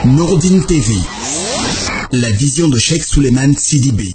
Nourdine TV, la vision de Cheikh Souleymane Sidibé.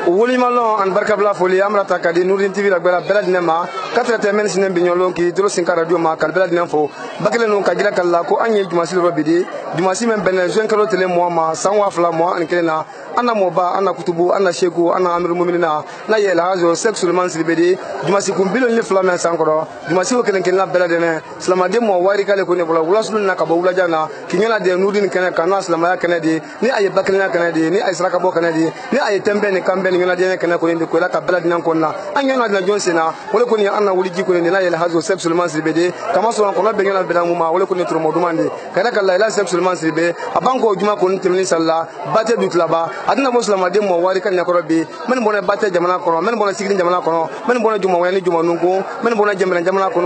Wuli malon an barkabla foli amrata kadi Nourdine TV la bela dinema 4 men sinen bignolo ki dro sin radio ma kal bela dinfo bakele non ka gira kala ko anye jumasi robidi jumasi men ben jeune kalo tele mo ma sanwa fla mo an kelena ana moba ana kutubu ana sheku ana amirul mu'minina na yela hazo Cheikh Souleymane Sidibé jumasi kumbilo ni fla men sankoro jumasi o kelen kelena bela dene islamade mo wari kale ko ne bola wula sulu na ka bo wula jana kinyala de Nourdine kene kana islamaya kene di ni aye bakele na kene di ni aye sraka bo kene di ni aye tembe ni kambe ni ngana de kene ko ndi ko la ka bela dinan konna anyana de jonsena wala ko ni anna wuli ji ko ni na yela hazo Cheikh Souleymane Sidibé kama so ko la be ngana bela muma wala ko ni tro mo dumande kada kala ila Cheikh Souleymane Sidibé abanko juma ko ni temni salla bate du tlaba adna muslima de mo wari kan ne ko robbi men bona bate jamana ko men bona sigri jamana ko men bona juma wani juma nunko men bona jamana jamana ko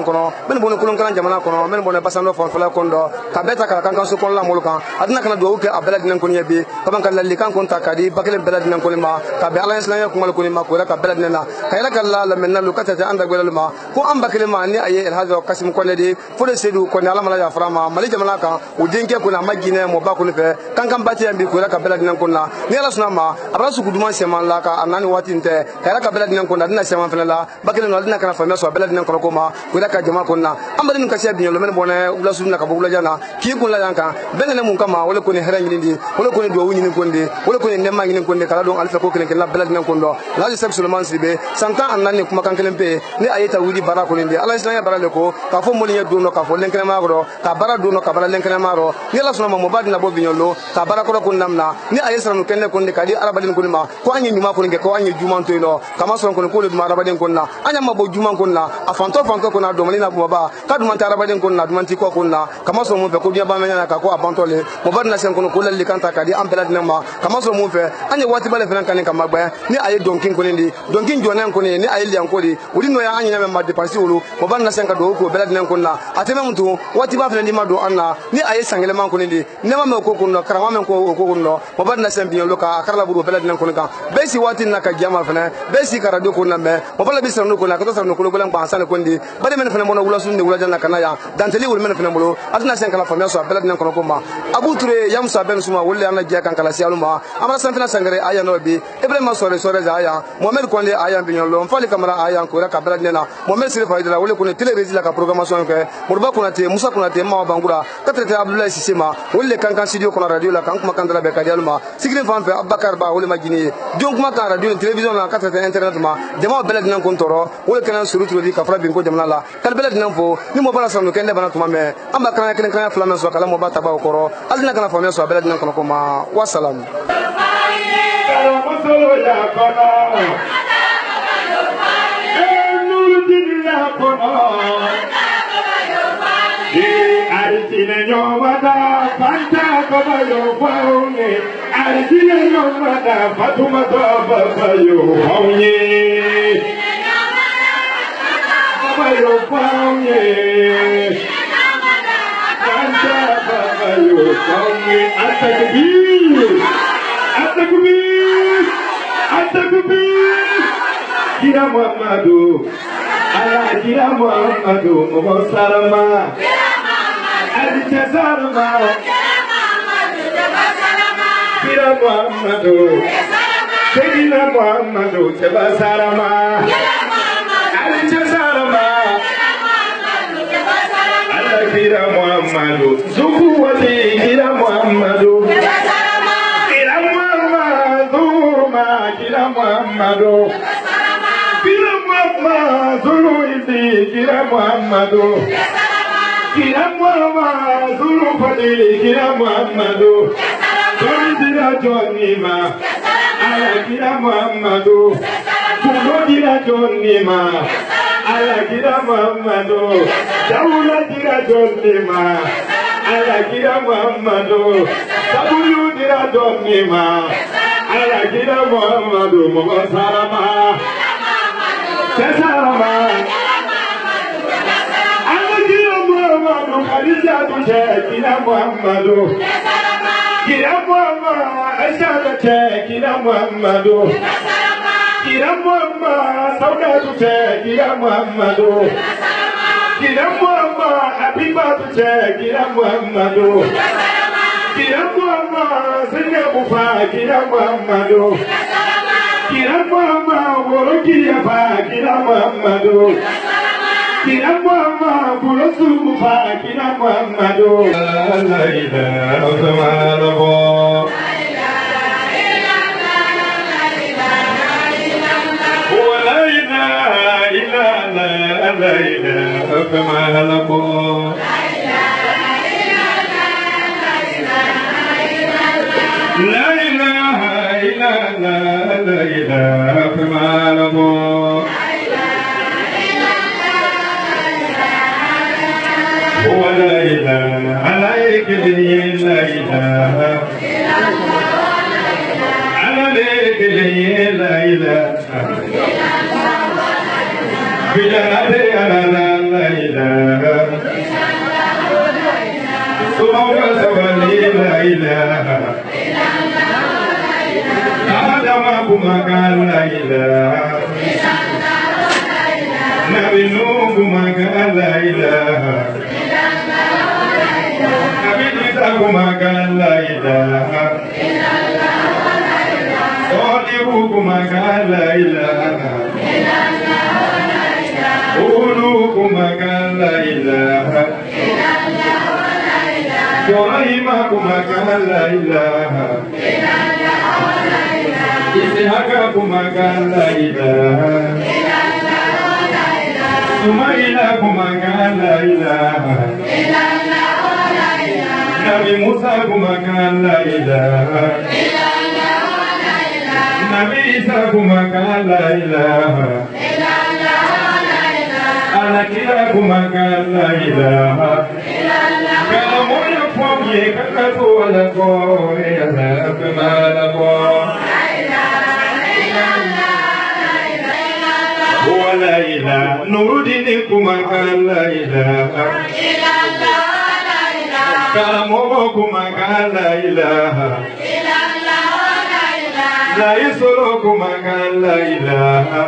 men bona kulun kan jamana ko men bona basando fon fala kondo ka beta kala kan so kon la molukan adna kana do ke abela dinan ko yebi kaman kan lalli kan kon takadi bakele bela dinan ko ma ka be ala islam ko mal ko ma ko la ka bela dinan la kayla kala la men nalu kata anda gwelal ma ko am bakele ma ni aye el hazo kasim ko ne di fo de sedu ko ne ala mala ya frama mali jamana kan o denke ko na magine mo ba ko ne fe kan bati ambi ko la ka bela dinan ko na ni ala sunna ma abra su guduma sema la ka anani wati nte kayla ka bela dinan ko na dina sema fela la bakele no dina kana famia so bela dinan ko ma ko la ka jama ko na ambali min ka se bi nyolo men bone ula sunna ka bugula jana ki ko la yanka benene mun kama wala ko ne hera ngindi wala ko ne do wuni ko ndi wala ko ne nemma ngini ko ndi kala don alfa ko kelen kelen bela dinan ko ndo la Cheikh Souleymane Sidibé santa anani kuma kan kelen pe ni ayeta wudi bara ko ndi ala islam ya bara le ko ka fo moli ya do no ka fo lenkene ma ro ka bara do no ka bara lenkene ma ro ni la sunna mo badi na bo bi nyolo ka bara ko ko namna ni ayesra no kenne ko ndi kadi arabadin ko ma ko anyi nyuma ko nge ko anyi juma to no kama so ko ko le duma arabadin ko na anya ma bo juma ko na afanto ko na do malina bo ba ka duma ta arabadin ko na duma ti ko na kama so mo be ko dia ba menya ka ko abanto le mo badi na sen ko ko le kanta kadi am bela dinama kama so mo fe anya wati bale fenan kan kan magba ni aye donkin ko ndi donkin jonen ko ni aye lian ko di uri no ya anya me ma depansi wulu mo badi na sen ka do ko bela dinan ko na ateme mtu wati ba fenan di ma do anna ni aye sangele man ko ndi nema me ko no karama men ko no mo badi na sen bi lo ka akarla buru bela dinan ko kan besi wati na ka jama fenan besi ka radio ko na me mo bala bi no ko na ka to no ko golan ba san ko ndi bade men fenan mo na wula sun de wula janna kana ya danteli wul men fenan mo atna sen kala famia so bela dinan ko ma abu ture yam sa ben suma wulle ana je kan kala sialuma amara san fena sangare aya no bi ibrahim sore za aya mohamed konde aya bi nyolo mfali kamara aya ko ka bela dinan mohamed sire faidala wulle ko ne télévision la ka programmation ke murba ko na te musa ko na te ma bangura katrete abdoulaye sisima wulle kan studio ko na radio la kan kuma kan dala be ka dialuma sigrin fan fe abakar ba wulle magini donc kuma kan radio télévision la katrete internet ma dema bela dinan ko toro wulle kan suru di ka fra bin ko jamna la kal bela dinan fo ni mo bala sanu kende bana tuma me amba kan kan flamen so kala mo ba taba ko alina kana famia so bela dinan ko ma wassalam Kira Muhammadu, Allah kira Muhammadu, Muhammadu, kira Muhammadu, Sayyidina Muhammadu, Tebasarama, Allah kira Muhammadu, Zuku wali kira Muhammadu, kira Muhammadu, kira Muhammadu Kira Muhammad Zulu Indi Kira Muhammadu Kira Muhammad Zulu Fadili Kira Muhammadu Zulu Dira Jonima Ala Kira Muhammadu Zulu Dira Jonima Ala Kira Muhammadu Jawla Dira Jonima Ala Kira Muhammadu Sabulu Dira Jonima Ala Kira Muhammadu Muhammadu Sarama Ala Kira Muhammadu Khadija Tuche Kira Muhammadu Kira Muhammad Ashada Che Kira Muhammadu Kira Muhammad Sauda Tuche Kira Muhammadu Kira Muhammad Habiba Tuche Kira Muhammadu Kira Muhammad Senya Bufa Kira Muhammadu Kira Muhammad Worokiya Fa Kira Muhammadu Kira Muhammad Kulosu Bufa Kira Muhammadu La ilaha illallah La ilaha illallah La ilaha illallah ولا إله عليك لي لا إله عليك لي لا إله بجنبي أنا لا إله سبحان سبحاني لا إله آدم كما قال لا إله نبي نوح كما قال لا إله Kuma kan la ilaha Sadiqu kuma kan la ilaha Ulu kuma kan la ilaha Ibrahima kuma kan la ilaha Ishaka kuma kan la ilaha Sumaila kuma kan la ilaha Nabi Musa kuma kan la ilaha Nabi Isa kuma kan la ilaha Alakira kuma kan la ilaha Kalamoya fomye kakatu wala ko ya la kumala ko Wala ilaha Nurudini kuma kan la ilaha Kalamogo kuma kan la ilaha La isolo kuma kan la ilaha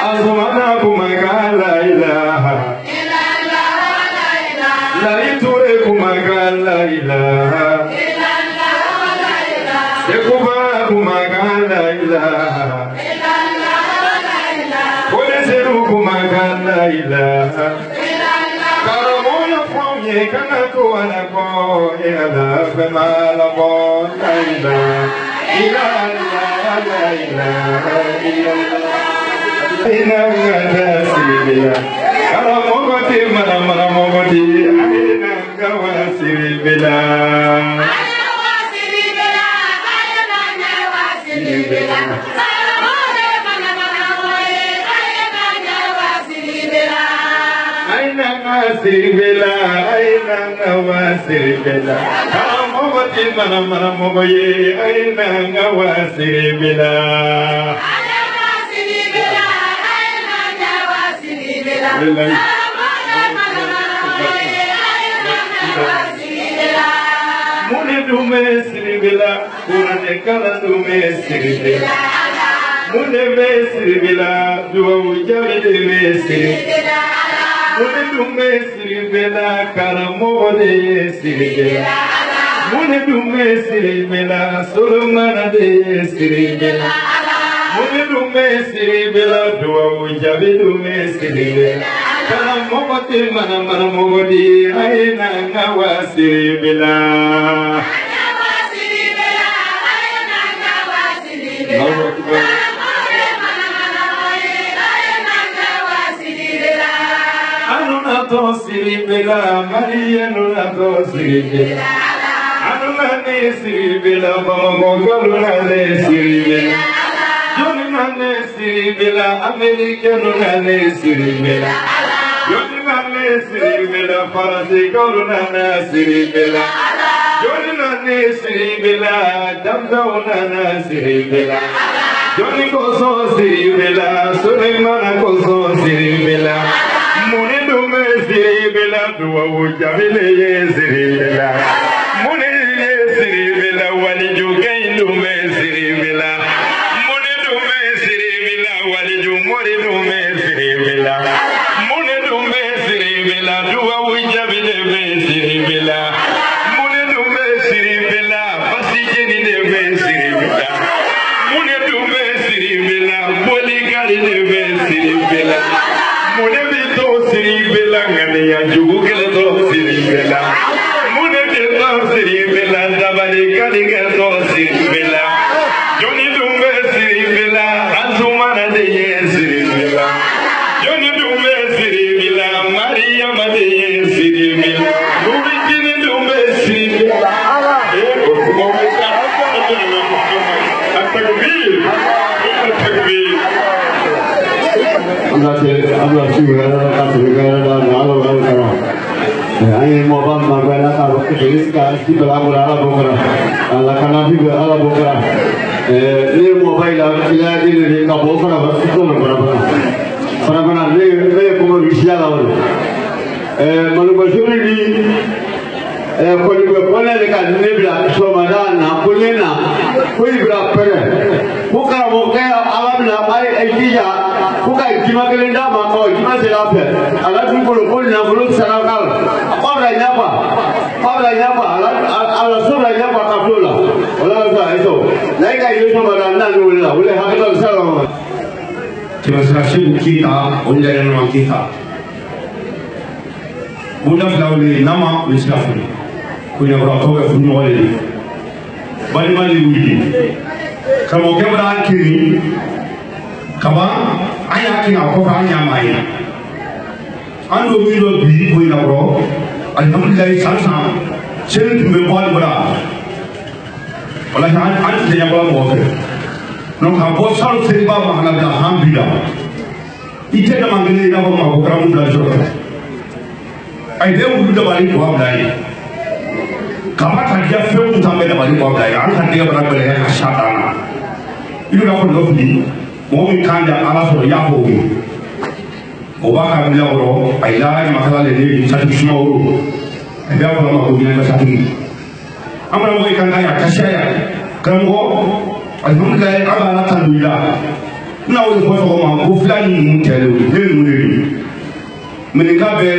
Azmana kuma kan la ilaha La iture kuma kan la ilaha Sekuba kuma kan la ilaha Kodeseru kuma kan la ilaha Kana ko ana ko ya la fa mala ko la ilaha illallah ina ngasibila kala mogoti mana mogoti ina ngawasibila Siribela, aina ngawa siribela. Kamu bati mana mogoye, aina ngawa siribela. Aina siribela, aina ngawa siribela. Kamu mana mogoye, aina ngawa siribela. Mune dume siribela, kurane kala dume siribela. Mune me siribela, dua ujabe me siribela. Mune dume siribela karamo de siribela Mune dume siribela solomana de siribela Mune dume siribela dua ujabe dume siribela karamo te mana mogodi aina ngawa siribela Anuna to siribela, Maria nuna to siribela. Anuna ne siribela, Bongoluna ne siribela. Jonina ne siribela, America nuna ne siribela. Jonina ne siribela, Farasikoluna ne siribela. Jonina ne siribela, Damdauna ne siribela. Joni koso siribela, Suleimana koso siribela. Mune dume siribela, duwa ujabile ye siribela. Mune ye siribela, wali jugai dume siribela. Mune dume siribela, wali jumori dume siribela. Mune dume siribela, duwa ujabile be siribela. Mune dume siribela, basijeni debe siribela. Mune dume siribela, boligari debe siribela. Mune bito siribela, ngane ya jugu kele to siribela. Mune bito siribela, dabali kali kele to siribela. Joni dume siribela, azumana de ye siribela. Joni dume siribela, Maria made ye siribela. Nuri kini dume siribela. Allah Ayo mau makan apa? Kita sekarang di belakang ala bukra. Allah karena di ala bukra. Ini mobile kita di bukra bersih berapa? Berapa? Ini kumur bisa lawan. Malu bersih ini. Kalau dekat ni bila Ramadan, punya na, koi berapa? Bukan alam na, baik ejija, bukan cuma kelenda makau, cuma selapet. Alat pun na belum sanakal. Apa apa? Alat sudah apa kapula. Olah saya itu. Naik itu Ramadan na dulu lah. Boleh hakikat salam. Terima kasih kita, undangan nama kita. Bunda filawle nama wisafuri. Kunya berapa ke semua ini. Balik wudi. Kalau kita berakhir, kawan ayah kita kau ayah maya. Anu milo bi kuina bro. Alhamdulillah sangat. Saya tu membuat berat. Walau anu saya buat boleh. Nong hampa selalu serba makna dah hampira. Itu dah manggil ina bawa program dah jodoh. Aida udah balik buat dah. Kamu tadi film sampai dah balik buat dah. Anu tadi berapa leher kasyatana. Itu dah pun lebih. Mungkin kanda alas orang yang hobi. Oba kami lah orang. Aida masalah ini satu semua orang. Aida orang aku bilang satu. Amra mungkin kanda ya kasyaya. Kamu alhamdulillah abana tanwila. Nawe ko ko ma ko flani mun tele ni meninga be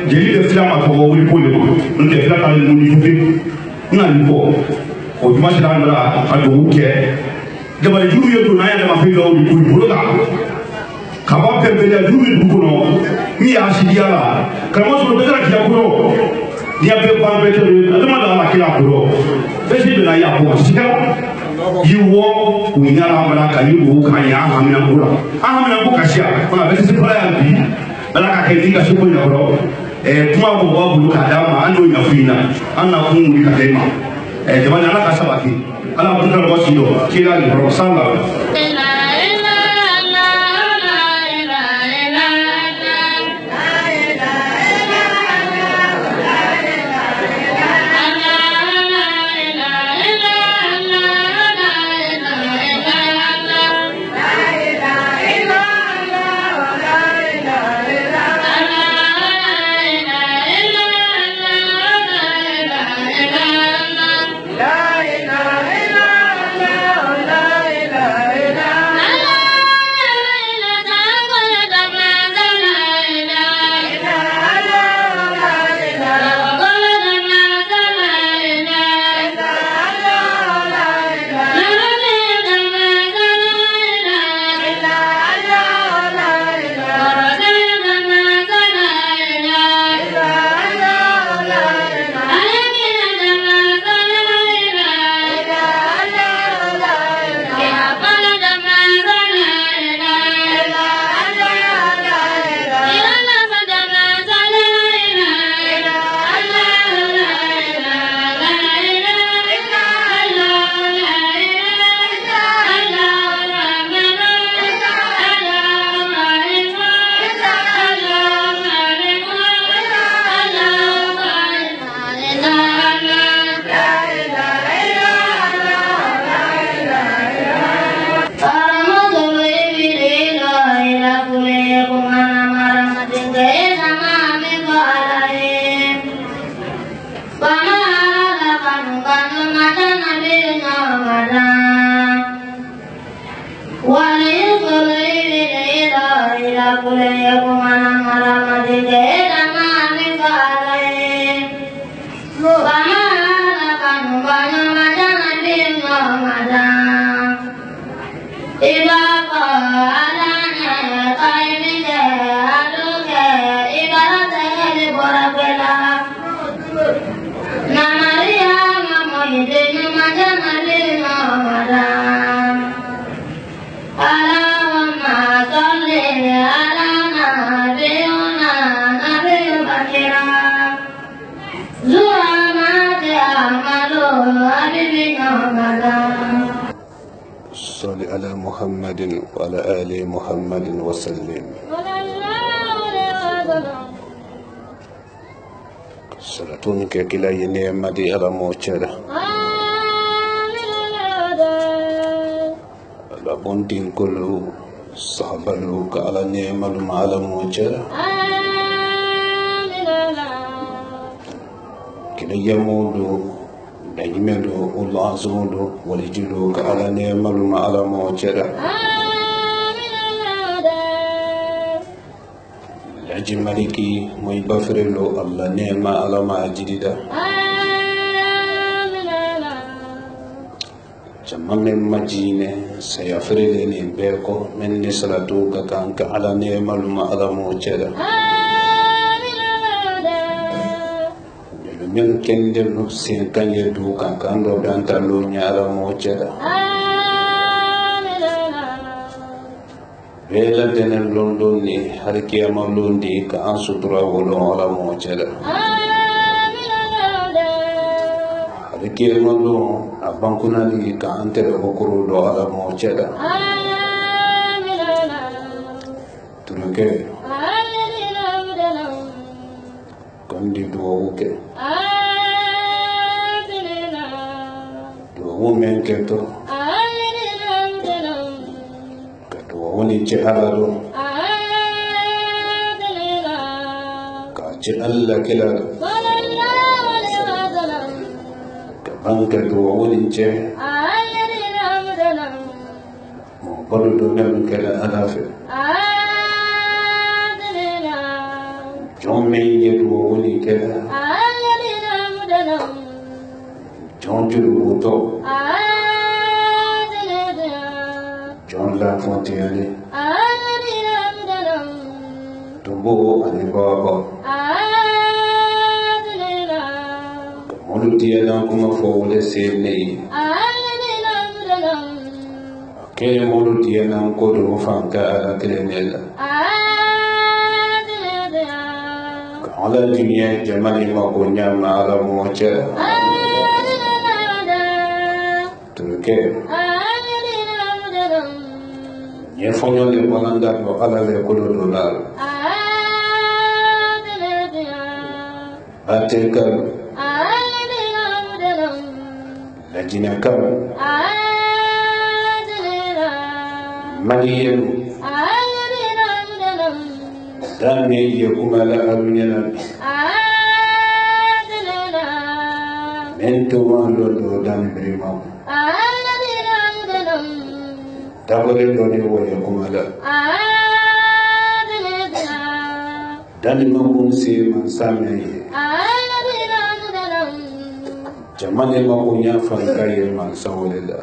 jeli de flama ko wuri ko le ko nte flata le mun fufi na ni ko o juma sira ndara ado uke de ba juru yeto na ya ma fi do wuri ko bologa ka ba pe be ya juru du ko no mi ya sidiala ka mo so be tra ki ko dia be ba be to adama da la ki la ko be si be na ya ko sikala yiwo unyala mala ka yiwo kan ya hamina kula hamina ko kashia kuna be se pala ya bi bala ka kai ka shuko na ro kuma ko ba bulu ka dama ando nya fina anna kun muri ka tema jamani ala ka sabaki ala mun ka wasi do kila ni ro sanga صل على محمد وعلى آل محمد وسلم. صلاتون كلا ينعم دي على موجودة. على بندين كله صحابه على نعم على موجودة. كلا يمولو دايملو الله عزولو ولجلو على نعم على موجودة. لجي مالكي موي بفرلو الله نعم على ما جديدة. جمال مجينة سيفرلني بيكو من نسلاتو كانك على نعم على موجودة. من كندل نفسين كان يدو كان دو بانتالو نيالا موجدا ويلا دين اللون ني حركي امالون دي كان سطرا ولو على موجدا حركي امالون ابانكونا دي كان تر بكرو دو على موجدا تركي كندي دووكي women keto kato woni ci alado ka ci alla kila ka banka do woni ci mo bodu do mel kala alafe jomme yedo woni kala Buto John La Fontaine Tumbo Anibaba Molutia Nankuma Fowle Sydney Kele Molutia Nankodo Fanka Ala Telenella Kala Junior Germany Magonya Mala Mocha ye fonyo le balanda no ala le kodo dollar ateka la jinaka mariye dame ye kumala arunyana mento wando do dan brima Tabore doni woye kumala dani mamun si mansame jamane mamunya fankaye mansawolela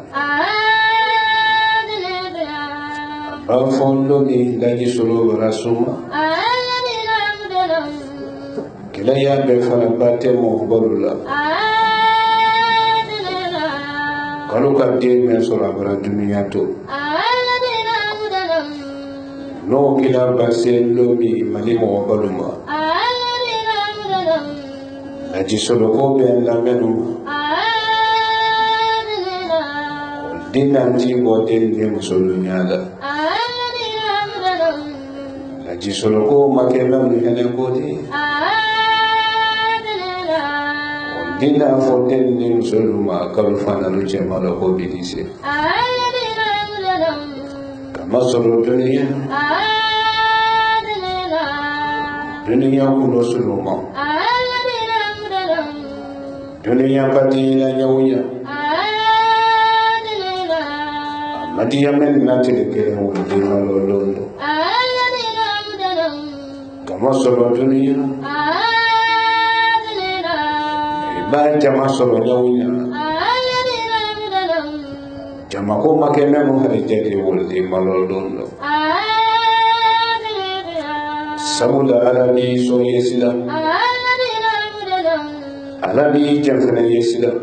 bafondo ni daji solo rasuma kila ya be fala bate mo bolula kalau kadde men sura bara dunia to no kila basen lomi malimo baluma aji solo ko ben la menu dinanti boten de musolo nyala aji solo ko makela ni ene kodi dina foten ni musolo ma kalfana lu jemalo ko bidise masoro dunia kuno suluma dunia patina nyaunya madiya men natile kele wulde malolondo kama solo dunia ba jama solo nyawnya jama ko makeme mo hade jade wulde malolondo sabula alani so yesila alani jamfana yesila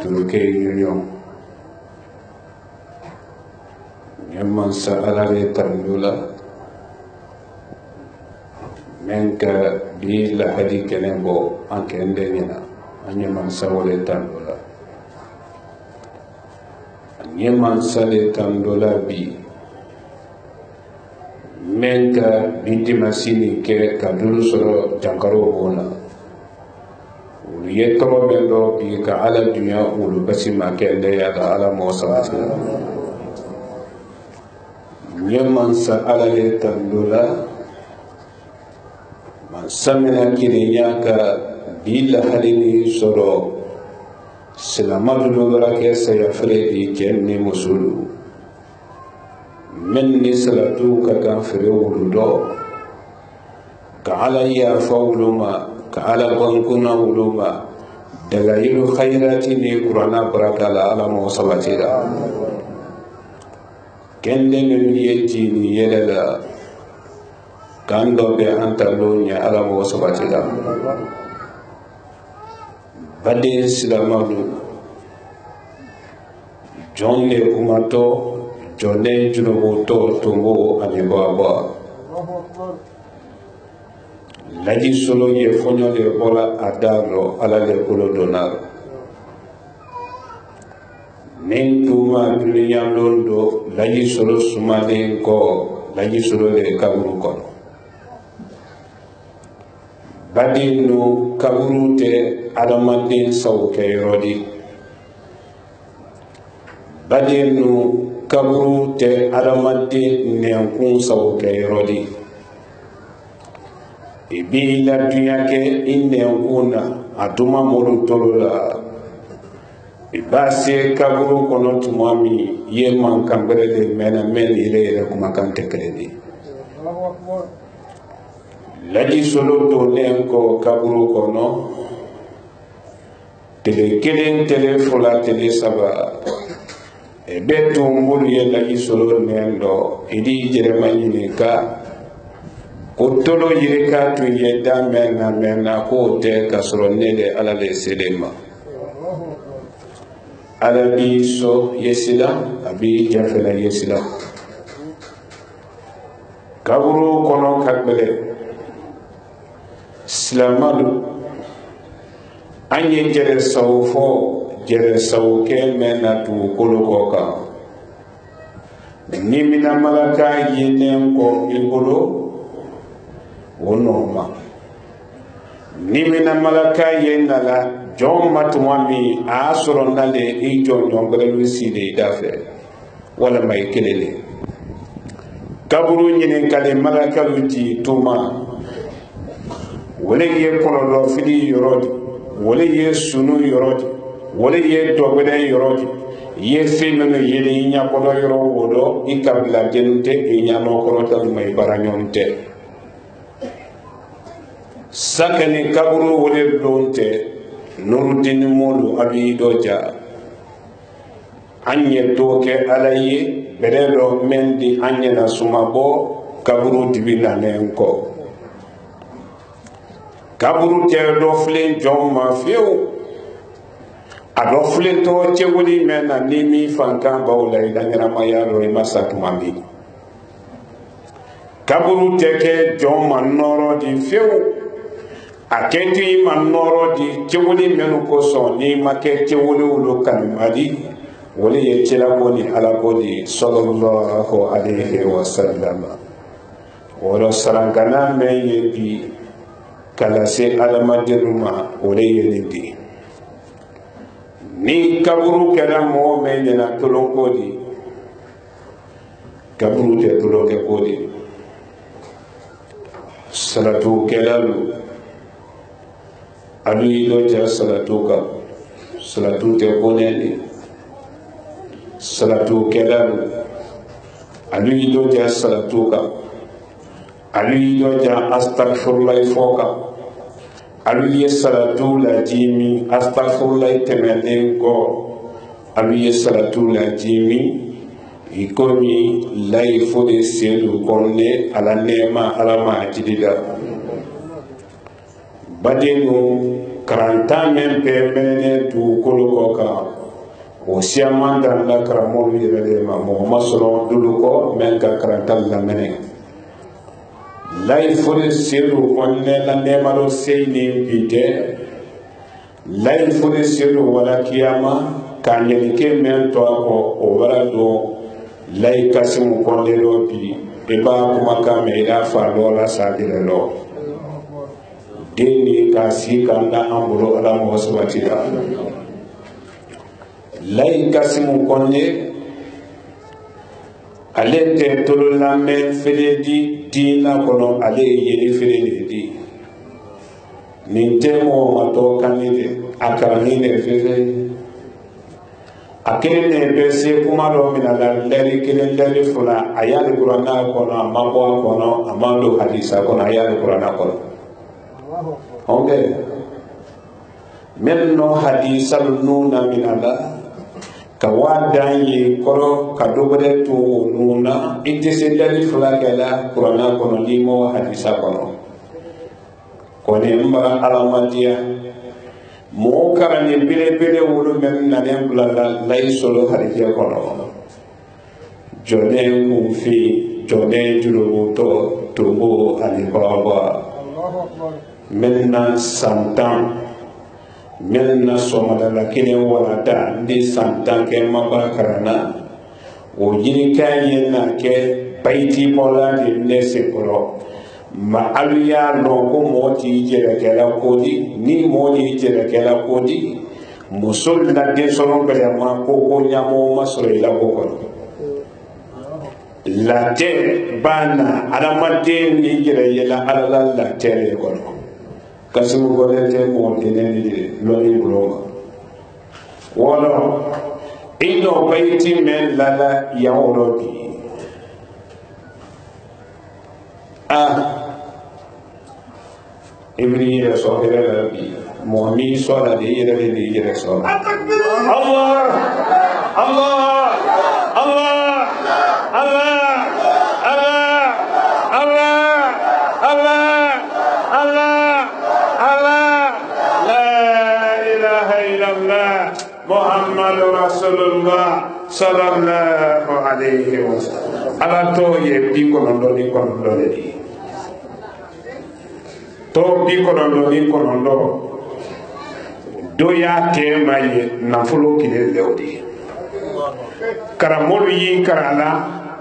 tuluke union nyamman sa alare tandula menka bi la hadi kenembo anke ndengina nyamman sa wale tandula nyamman sa le tandula bi menka binti masini ke kadulu soro jankaro bona ye kama bendo bi ka ala dunya ulu basima kende ya da ala mosabati nyeman sa ala le tandula man samina kirinya ka bila halini soro silamadu lora ke saya fredi jenni musulu من نسلتو كان فريو دو كعلى يا فولما كعلى بنكنا ولما دلائل خيرات لقرانا بركة على موصلاتنا كن من يجيني يلا كان دو بأنت لونيا على موصلاتنا بدين سلامالو جون لكماتو Jone junubu to tumbo anibaba laji solo ye fonyo le bola adalo ala le kulo donar nen tuma dunia londo laji solo sumade ko laji solo le kaburu kono badinu kaburu te adamadin sawke rodi badinu kaburu te adamadi nenkun sawo ke rodi ibi la dunya ke nenkuna aduma modu tolola ibase kaburu kono tumami ye man kambere de mena men ile kuma kan tekredi laji solo to nenko kaburu kono tele kelen tele fola tele saba betu mbulu ye laji solo nendo idi jerema nyini ka kutolo yirika tu ye da mena ko te kasro nede ala le selema ala bi so yesila abi jafela yesila kaburu kono kakbele silamalu anye jere sawfo jere sawke mena tu kolokoka ni mina malaka yenen ko ibolo wonoma ni mina malaka yenala jomma tumami asoro nale ijo nyongre luside dafe wala may kelele kaburu nyinen kale malaka luti tuma wala ye kono do fidi yorodi wala ye sunu yorodi wala ye dogbe yorodi ye femeno yele nya ko do yoro wodo ikabla gente nya no ko tal may baranyonte sakane kaburu wole donte nurudin molu abi doja anye doke alaye beredo mendi anye na sumabo kaburu dibina nenko kaburu te do flen jomma feu ado flen to chewuli mena nimi fanka bawla idanyara mayaro imasak mami kaburu teke jomma noro di feu akenti man noro di chewuli menu ko so ni make chewuli ulo kan madi wali ye chela ko ni ala ko di sallallahu alaihi wasallam wala sarangana me ye bi kala se alamadiruma wala ye di ni kaburu kera mo me na tolon ko di kaburu te tolon ke ko di salatu kelalu adu ido ja salatu te boneli salatu kelalu alu yido ja salatu ka alu yido ja astaghfirullah foka alu ye salatu la jimi astaghfirullah temenen ko alu ye salatu la jimi ikomi lay fode selu konne ala nema ala ma jidida badenu karanta men pe menene tu kolo ka o siaman dan la karamo yele ma mo masolo dulu ko men ka karanta la menen lay fode selu konne la nema ro seyni bide lay fode selu wala kiyama kanyeni ke men to ko o wala do lay kasimu konde do bi e ba kuma ka me da fa lola sadire lo deni ka si kanda ambulo ala mo sabati da lay kasimu konde ale te tolo la men fele di dina kono ale yeli fele di nintemo mato kanide akarani ne fele akene ne bese kuma do mina la leri kene leri fula ayali qur'ana kono amabo kono amando hadisa kono ayali qur'ana kono onge menno hadisa nuna minala kawadanye koro kadobere tu nuna itese leri fula kala qur'ana kono limo hadisa kono kone mba alamadiya mo karani bile bile wulu men na dem blala lay solo hariya kono jode kufi jode julu to tubu ali baba men na santam men na somada la kine wala da ndi santam ke maba karana o yini kayen na ke baiti mola di nese koro ma aluya no ko moti jere kala kodi ni modi jere kala kodi musul la de sono bele ma ko ko nyamo masro ila ko ko la te bana ala mate ni jere yela ala la tere ko kasimu ko le te mo de ni lo ni bro wala ino baiti men lala ya orobi ibni yere so hele la bi mo mi so la de yere de yere so Allah Allah Allah Allah Allah Allah Allah Allah Allah la ilaha illallah Muhammadur Rasulullah sallallahu alaihi wasallam ala to ye bi ko non do ni ko non do di to bi konondo ni konondo do ya tema ye nafulo kile lewdi karamolu yi karala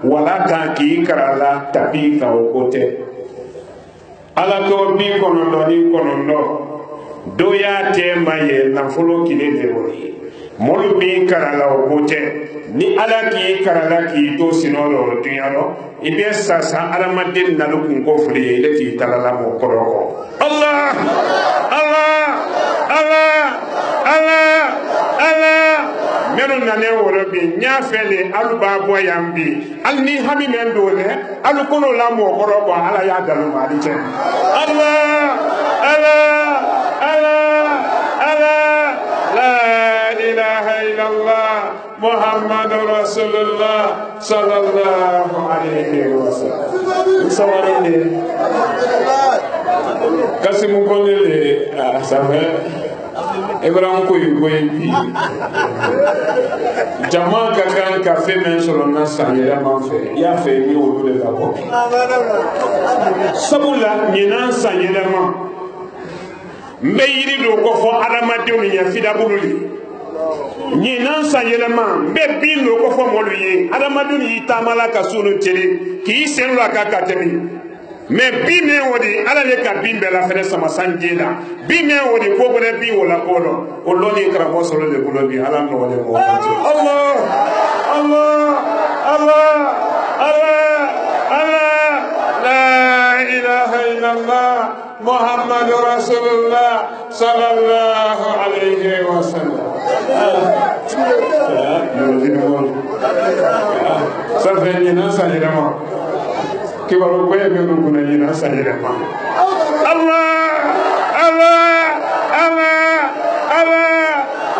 wala ka ki karala tapi ka okote ala to bi konondo ni konondo do ya tema ye nafulo kile lewdi molu bi karala okote ni ala ki karala ki to sinolo tuyaro ibe sasa alamadin nalu kun ko fuli ile ti talala mo koroko Allah Allah Allah Allah Allah menu nane woro bi nyafele aluba bo yambi alni hami men do ne alu kono la mo koroko ala ya dalu mali je Allah Allah Allah Allah la ilaha illallah Muhammadur Rasulullah sallallahu alaihi wasallam sawarene kasimu konele asame Ibrahim ko yugoyi jama ka kan ka fe men solo na sanyela man fe ya fe mi wolu de la ko sabula nyina sanyela man mbe yiri do ko fo adamadenw ya fida bululi nyina sanyela man mbe bin do ko fo molu ye adamadenw yi tamala ka sunu tele ki senu la ka katemi mais bi me wodi ala le ka bin bela fere sama sanjela bi me wodi ko bole bi wala kolo o loni kara mo solo le kulo bi ala no wala mo Allah Allah Allah Allah Allah la ilaha illallah Muhammadur Rasulullah sallallahu alayhi wa sallam. Ça fait une salama. Qui va le payer que nous connaissons salama. Allah, Allah, Allah, Allah.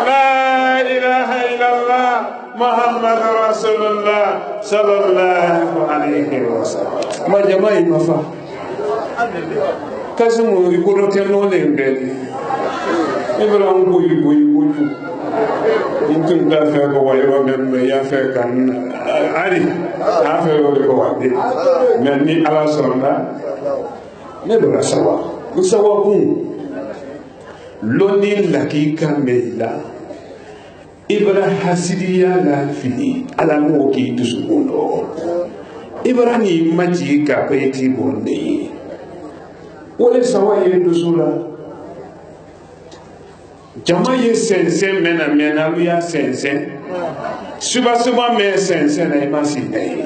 La ilaha illallah. Muhammad Rasulullah sallallahu alayhi wa sallam. Ma jama'i mafa. Kasimu ikoro teno le mbele. Ibrahim boyu. Intun da fe ko wayo membe ya fe kan ari a fe ko wade. Men ni ala sonda ne do sawa. Usawa kun. Loni lakika meila. Ibra hasidiya la fini ala mo ki dusukundo ibra ni maji ka peti bonde wala sawaye dusula jama ye sense mena ya sense suba me sense na imasi dai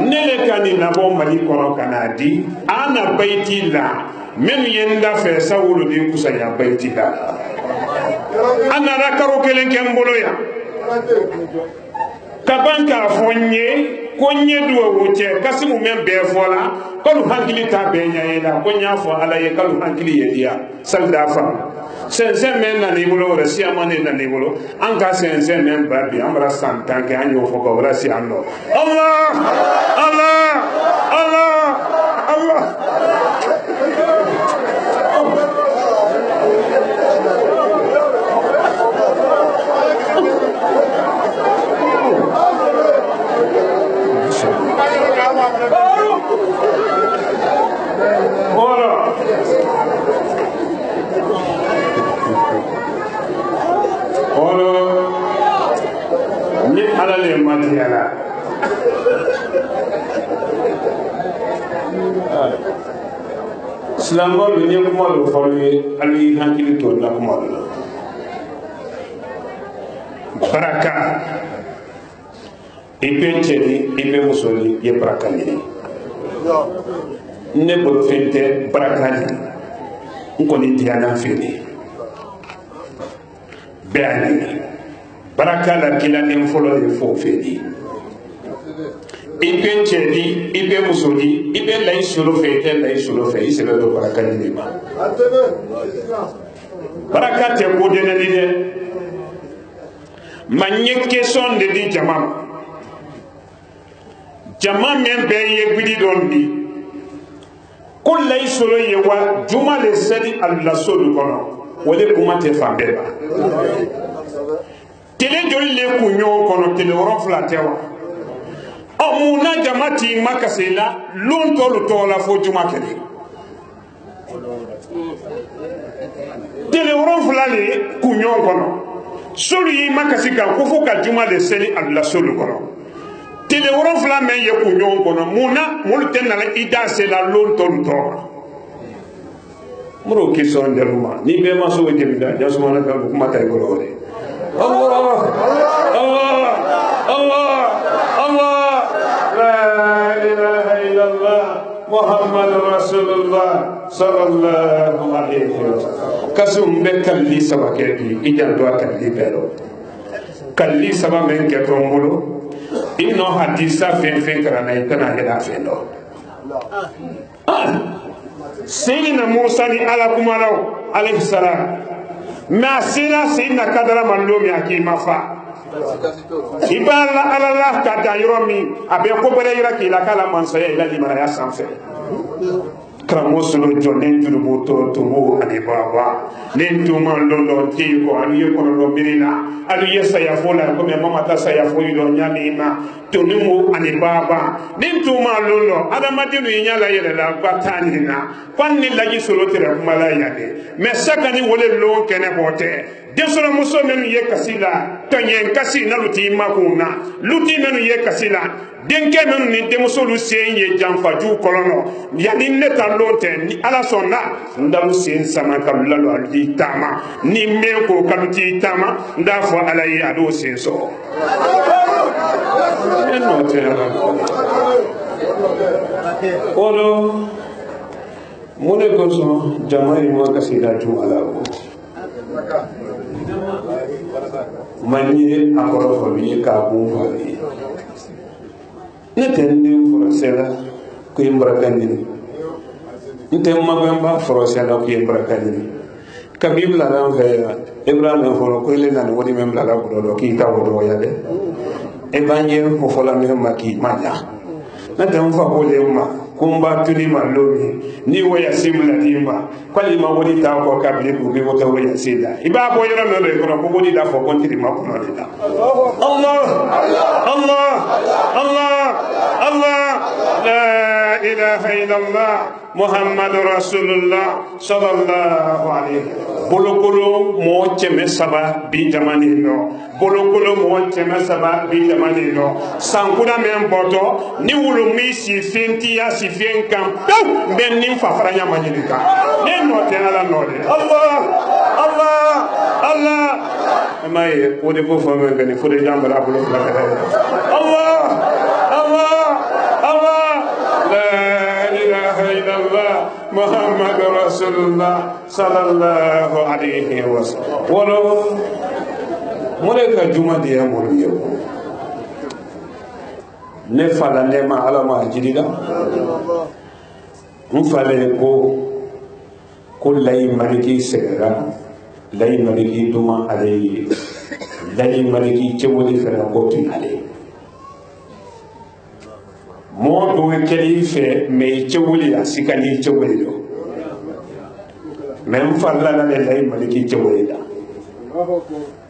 nele kani na bo mali kono kanadi ana baiti la men yenda fe sawulu di kusaya baiti la ana rakaro kelen kembolo ya kabanka konye duwa wuce kasimu men be fola kalu hankili ta be nyaela konya fo ala ye kalu hankili ye dia salda fa sense men na nibulo rasi amane na nibulo anka sense men babi amra santan ke anyo fo ko rasi anno Allah Allah Allah Allah ni ala le matiyala silamɔ lu ni kuma do fɔlɔ ye ali hakili to na kuma do baraka ibe cɛni ibe musoli ye baraka ɲini ne bolo fɛn tɛ baraka ɲini n kɔni diyana feere bɛɛ a ɲini baraka la kila den fɔlɔ ye fo feere ibe cɛni ibe musoli ibe layi solo fɛ i tɛ layi solo fɛ i sɛbɛ do baraka ɲini ma baraka tɛ ko dɛnɛli dɛ ma n ye kesɔn de di jama ma jama min bɛɛ ye gbidi dɔn di ko layi solo ye wa juma le seli alasolu kɔnɔ o de kuma tɛ fan bɛɛ la tele joli le kun ɲɔgɔn kɔnɔ tele wɔɔrɔ fila tɛ wa ɔ munna jama t'i ma kasi la lon tɔlu tɔgɔ la fo juma kɛlɛ tele wɔɔrɔ fila le kun ɲɔgɔn kɔnɔ solu y'i ma kasi kan ko fo ka juma le seli alasolu kɔnɔ tele wɔɔrɔ fila mɛn ye kun ɲɔgɔn kɔnɔ munna molu tɛ nana i da se la lon tɔlu tɔgɔ la moro kisɔn dɛrɛ ma ni bɛɛ ma so jɛmi da jasumana fɛn kuma ta i bolo de Allah Allah Allah Allah la ilaha illallah Muhammad Rasulullah sallallahu alaihi wasallam kasum be kalli sabake bi ijan do kalli belo kalli saba men ke tombolo inno hadisa fen karana itana hela fen do Sayyidina Musa ni ala kumalaw alayhi salam ma sina Sayyidina kadara malumi akima fa ibala ala ka da yoro mi abe ko bere yira ki la kala mansaya ila limara ya sanfɛ kramo solo jonen jurubu to mo ani baba len tuma londo ti ko ani ko no mirina ali yesa ya fola ko me mama ta sa ya fo yido nyani na to ni mo ani baba len tuma londo adamadi no nyala yele la batani na kwanni laji solo tere kumala yade me sakani wole lo kene bote desoro muso men ye kasila tonyen kasi na luti makuna luti men ye kasila denke men ni demusolu sen ye janfaju kolono yani neta lonte ni ala sonna ndalu sen sama kalalo ali tama ni men ko kaluti tama ndafo ala yi ado sen so olo mun de kosɔn jama in ma kasi da juma la o man ye a kɔrɔ fɔ ye k'a kun fɔ ye ne tɛ n den fɔrɔsɛ la ko ye n baraka ɲini n tɛ n mabɛn ba fɔrɔsɛ la ko ye n baraka ɲini kabi bilala n fɛ yan Ibrahima fɔlɔ ko ele nana wari min bilala bolo dɔ k'i ta o dɔgɔya dɛ e b'an ye fɔfɔla min ma k'i ma ɲa ne tɛ n fa ko le ma ko n b'a tuni ma lomi ni wayasi bila d'i ma k'ale ma wari t'a kɔ k'a bile k'u bɛ wata wayasi la i b'a bɔ yɔrɔ min na i kɔnɔ ko wari da fɔ ko n tiri ma kɔnɔ de la Allah Allah Allah Allah la ilaha illallah Muhammadu Rasulullah sallallahu alaihi bolokolo mɔgɔ kɛmɛ saba bi jamana nɔ bolokolo mɔgɔ kɛmɛ saba bi jamana nɔ sankura min bɔtɔ ni wulu min si fɛn tiya si fɛn kan pewu n bɛ nin fa fara ɲama ɲini kan ne nɔ tɛ ala nɔ de Allah Allah Allah e m'a ye o de ko fɔ min kɛ nin fo de jan bala bolo fila kɛ Allah Allah Allah la ilaha illallah Muhammad Rasulullah sallallahu alaihi wasallam wala mole ka juma de ya mo ye ne fala ne ma ala ma jidida n fale ko lay maliki segara lay maliki duma ale lay maliki cewoli fera ko tin ale mo do keli fe me cewoli asikani cewoli do même falla la lay maliki cewoli da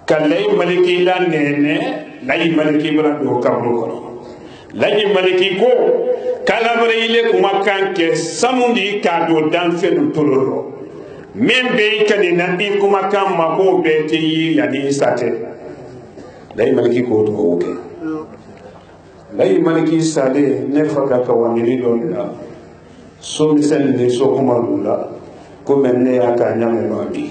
kalay maliki la nene lay maliki bra do kabru ko lay maliki ko kalabre ile kuma kanke samundi ka do dan fe do toloro même be kanina in kuma kan mako be ti ya ni sate lay maliki ko to oke lay maliki sale ne faka ka wani do na so misal ne so kuma lula ko men ne ya ka nyame no bi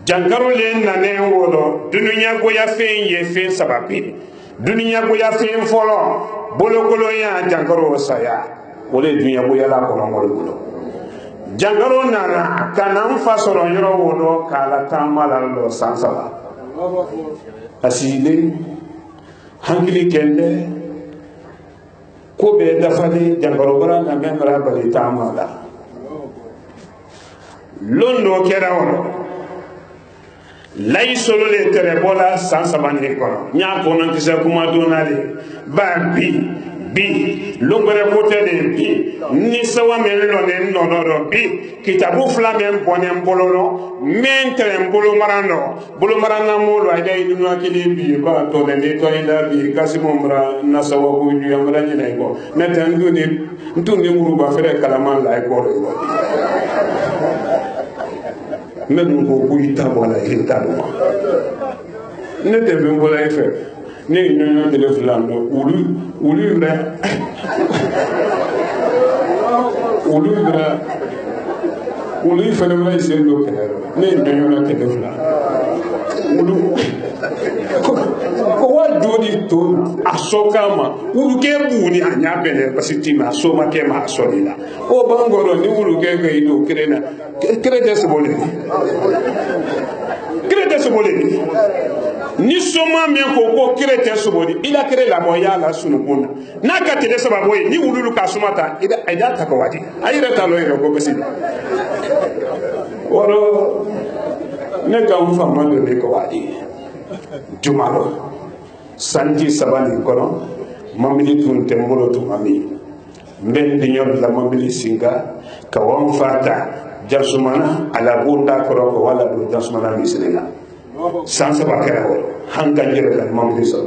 jangaro le na ne wodo dununya go ya fen ye fen sababi dununya go ya fen folo bolokolo ya jangaro saya wole dunya go ya la ko ngol jangaro nana kana fasoro yoro wodo kala tamala lo sansaba asile hankili kende ko be dafali jangaro bara na memra bali tamala londo kera wono lay solo le tere bola sansaba ni kono nya kono kisa kuma donale ba bi longore kote de bi ni sawa mello ne nono bi kitabu fla men bonen bololo men tere bolo marano molo ay day dunu akili bi ba to de to ida bi kasimo mra na sawa ko ñu yamra ni nay ko neten nduni muru ba fere kalaman lay ko do men ko ku ita bola ita do ne de be bola ife ne ñoño de fulano ulu ra ulu fa na may sen do kene ne ñoño na kene fulano ulu ko wa jodi to asokama ulu ke buni anya bele basitima soma ke ma solila o bangoro ni ulu ke ke do krena krede se boleni ni soma men ko krete sobodi ila kre la moya la sunukuna na ka tele sababu ni wululu ka sumata ida takawadi ayira talo ire ko besi woro ne ka mfa mando ne ko wadi jumalo sanji sabani kono mamili tun tembolo tu mami mben dinyor la mamili singa ka won fata jarsumana ala bunda ko wala do jarsumana misrina sansa bakara wo hanga jere la mamdi so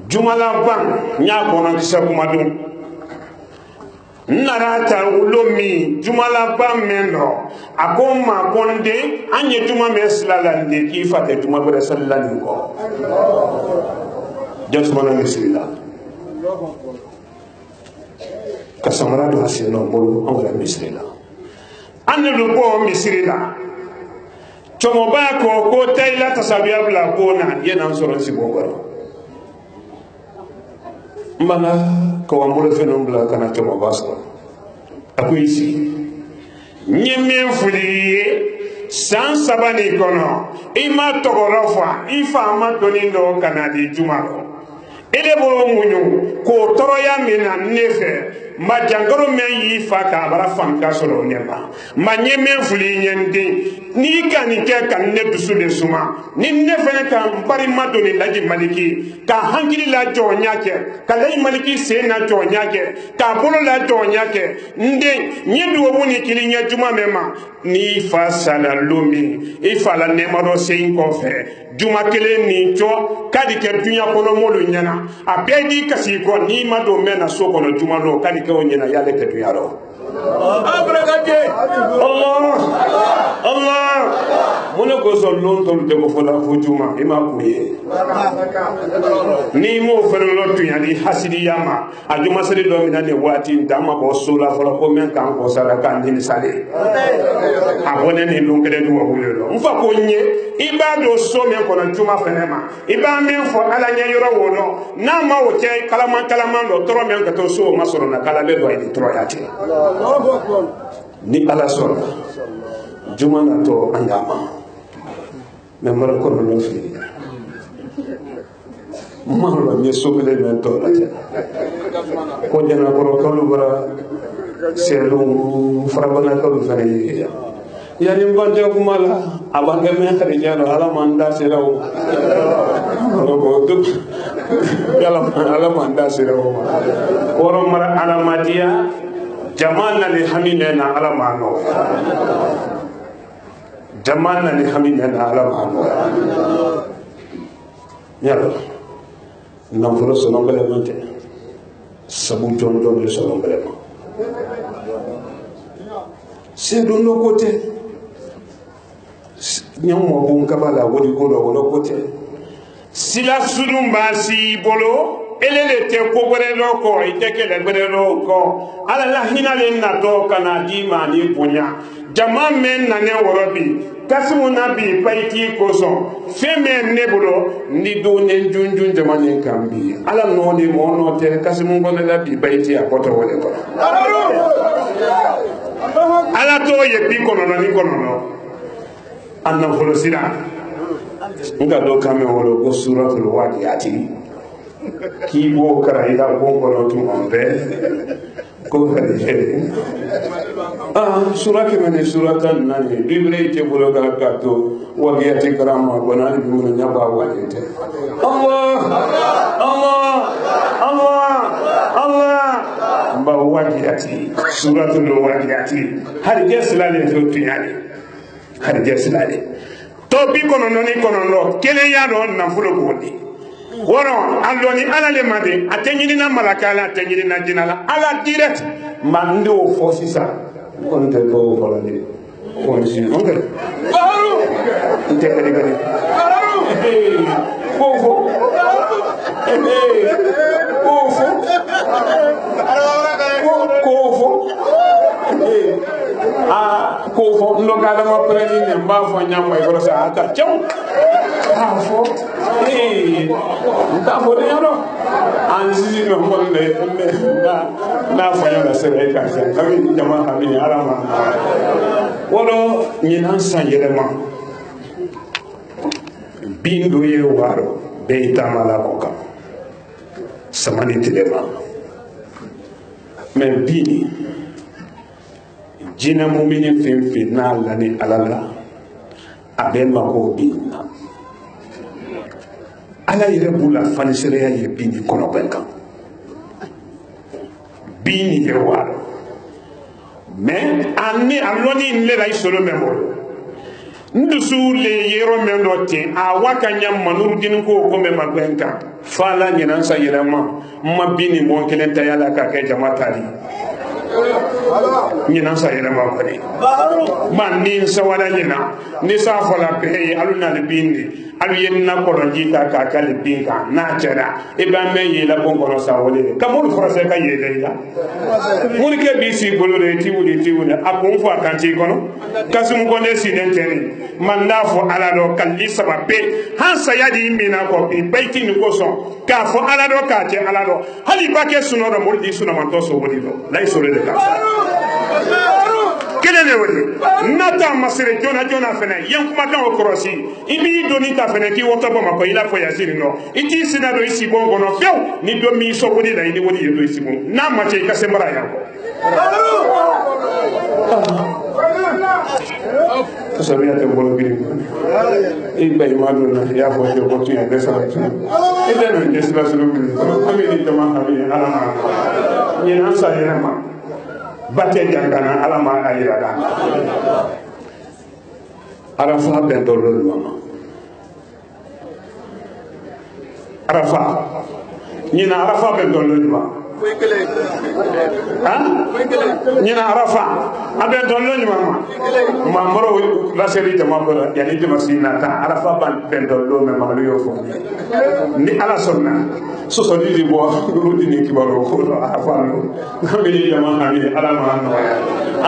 jumala ban nya ko na kisa kuma dum narata ulomi jumala ban meno akoma konde anye juma meslala de ki fate juma bere sallallahu ko jasmana misila kasamara do hasino bolu on la misila ane lu ko misila chomo ba ko tayla tasabiya bla ko na yena soro si bogoro mbana ko amul fenom bla kana chomo baso ako isi nyemien fuli san sabani kono ima togorofa ifa ma donindo kanadi jumaro ele bo munyu ko toroya mina nefe ma jangaro men yi fa ka bara fanka soro nema ma nyeme fuli nyende ni kani ke kan ne dusu de suma ni nefe kan bari madoni laji maliki ka hankili la jonya ke ka laji maliki se na jonya ke ka bolo la jonya ke nde nyedu woni kili nya juma mema ni fa sala lumi ifa la nemaro se inkofe juma kele ni cho kadi ke dunya kono molo nyana abedi kasi ko ni mado mena so kono juma no kadi ke onyana yale ke dunya ro abrakate Allah mono ko so lon to de ko fola fu juma ima kuye ni mo fere lo dunya ni hasidi yama ajuma sere do mi na ne wati ndama bo so la fola ko men kan ko sala kan ni sale abone ni lo kele do wo lo mfa ko nye ibado so men ko na juma fenema iba men fo ala nya yoro wo no na ma wo ke kalama do toro men ka to so ma soro na kala be do ay toro ya te ni ala soro juma na to angama men mara ko no fi malo ni so bele men to la ko jana ko lu bara selu farabana ko fere yani mbante ko mala abange men khari jano ala manda siraw ko duk ala manda siraw woro mara ala madia jamana li hamine na ala mano jamana li hamine na ala mano yalla nam furo sono bele monte sabu jondo le sono bele c'est de nos côtés nyamo bon kabala wodi godo wala côté sila sunumba si bolo elele te ko gore loko iteke le gore loko ala la hinale na to kana di mani punya jama men na ne worobi kasimu nabi paiti koso feme nebolo ni do ne junjun jama ne kambi ala no ni mo no te kasimu ngone la bi paiti apoto wole ko ala to ye bi kono no ni kono no anna folosira nga do kame wolo ko suratul wadiati ki bo kara ila ko kono to ambe ko hade surake mene suratan nani bibre te bolo ga kato wadiati karama bonani bi mun nyaba wadite Allah ba wadiati suratul wadiati har geslale to tiyani har geslale to bi kono noni kono no kele ya do na fulo bodi woro alloni ala le made atenyini na malakala atenyini na jinala ala direct mande o fosisa on te ko wala ni on si on te baru te kare kare baru kofo kofo kofo ndo gada ma preni ne mba fo nyamma ko sa ata chaw fo nta fo de yaro anzi no mo le na fo yana sere ka sa kami jama kami alama wono nyinan san yelema bindo ye waro be tamala ko kam samani tilema men bini jina mumini fimfi na lani alala aben mako bina ala yere bula fanisere ya ye bini kono benka bini ye waro mais anni aloni nlela isolo memolo ndusu le yero mendo te awaka nyam manuru din ko ko me magbenka fala nyinan sa yelama mabini mon kelen tayala ka ke jamatali nyina sa yele ma ko ni man ni sa wala nyina ni sa fola be aluna le bindi alu yenna ko rajita ka ka le binka na tera e ba me yela bon ko sa wole kamul français ka yele la mun ke bi si bolore ti wuli akon fo akanti kono kasum ko ne si denteni man na fo ala do kalli sababe han sa yadi mina ko bi baiti ni ko so ka fo ala do ka je ala do hali ba ke suno do mordi suno man to so woli do lay so le ka kelen ne wele nata masere jona jona fene yan kuma kan o korosi ibi doni ta fene ki woto bama ko ila fo yasiri no iti sina do isi bon gono few ni do mi so woni la ni woni yedo isi bon na ma che ka sembara ya ko so mi ate bolo bi e bay ma do na ya fo je ko tu ya de sa e de no je sila sulu bi ami ni jama ami ala ma ni na sa ye ma batte jangana ala ma ayira da arafa ben do lolu mama arafa ni na arafa ben do lolu mama ñina arafa abe don lo ni mama moro la série de mama ya ni de masina ta arafa ban ben do lo me ma lo yo fo ni ala sonna so so di bo ru di ni kibaro ko arafa no ni jama ami ala ma no ya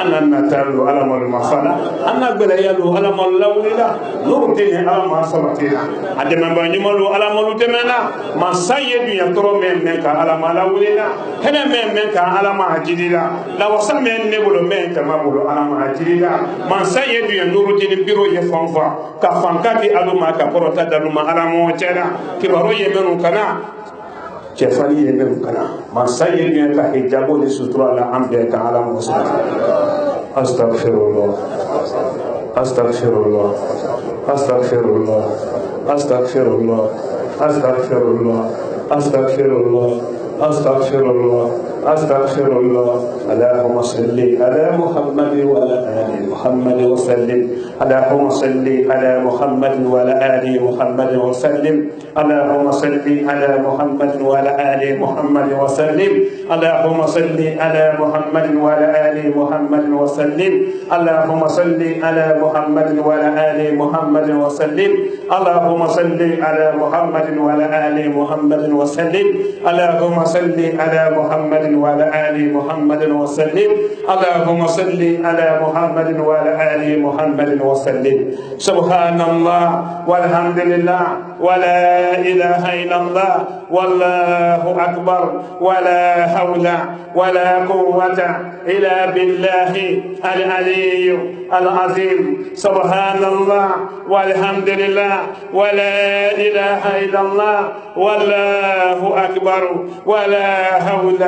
anan natalu ala mal mafala anna bela yalu ala mal lawlila no de ni ala ma sabatina ade ma ba ni malu ala malu temena ma sayedu ya toro men ka ala ma lawlila hene men ka ala ma hajidila la wasa men ne bolo men ka ma bolo ala ma hajidila man sayedu ya nuru dini biro ye fanfa ka fanka di aluma ka porota daluma ala mo cera ki baro ye menu kana cefali ye menu kana man sayedu ya ka hijabo ni sutura la ambe ka ala mo astaghfirullah astaghfirullah astaghfirullah astaghfirullah astaghfirullah astaghfirullah أستغفر الله أستغفر الله اللهم صل على محمد وعلى آل محمد وسلم اللهم صل على محمد وعلى آل محمد وسلم اللهم صل على محمد وعلى آل محمد وسلم اللهم صل على محمد وعلى آل محمد وسلم اللهم صل على محمد وعلى آل محمد وسلم اللهم صل على محمد وعلى آل محمد وسلم اللهم صل على محمد وعلى آل محمد وسلم اللهم صل على محمد وعلى آل محمد وسلم سبحان الله والحمد لله ولا إله إلا الله والله أكبر ولا حول ولا قوة إلا بالله العلي العظيم سبحان الله والحمد لله ولا إله إلا الله والله أكبر ولا حول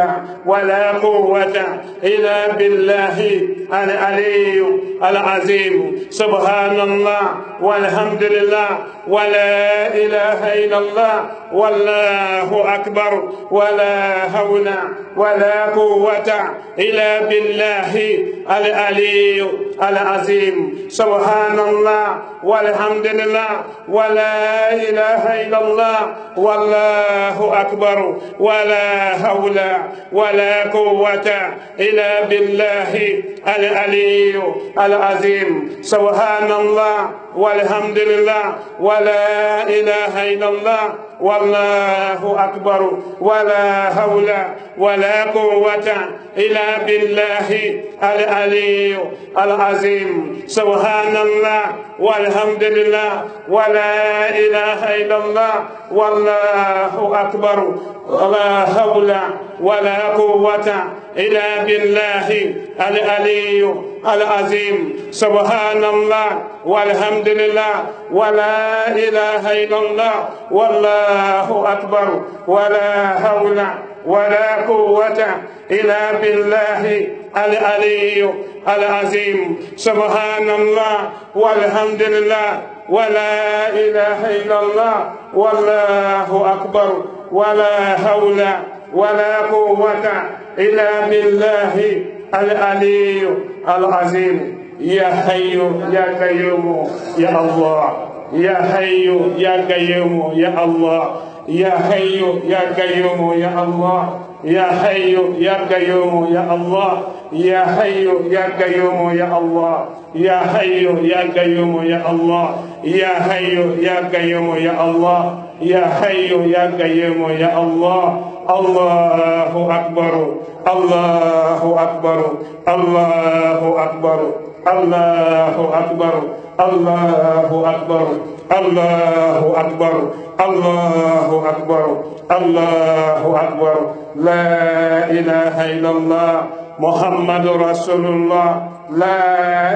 ولا قوة إلا بالله العلي العظيم سبحان الله والحمد لله ولا إله إلا الله والله أكبر ولا حول ولا قوة إلا بالله العلي العظيم سبحان الله والحمد لله ولا إله إلا الله والله أكبر ولا حول ولا قوة إلا بالله العلي العظيم سبحان الله والحمد لله ولا إله إلا الله والله أكبر ولا حول ولا قوة إلا بالله العلي العظيم سبحان الله والحمد لله ولا إله إلا الله والله أكبر ولا حول ولا قوة إلا بالله العلي العظيم سبحان الله والحمد لله ولا إله إلا الله والله أكبر ولا حول ولا قوة إلا بالله العلي العظيم سبحان الله والحمد لله ولا إله إلا الله والله أكبر ولا حول ولا قوة إلا بالله العلي العظيم يا حي يا قيوم يا الله يا حي يا قيوم يا الله يا حي يا قيوم يا الله يا حي يا قيوم يا الله يا حي يا قيوم يا الله يا حي يا قيوم يا الله يا حي يا قيوم يا الله يا حي يا قيوم يا الله الله أكبر الله أكبر الله أكبر الله أكبر الله أكبر الله أكبر الله أكبر الله أكبر لا إله إلا الله محمد رسول الله لا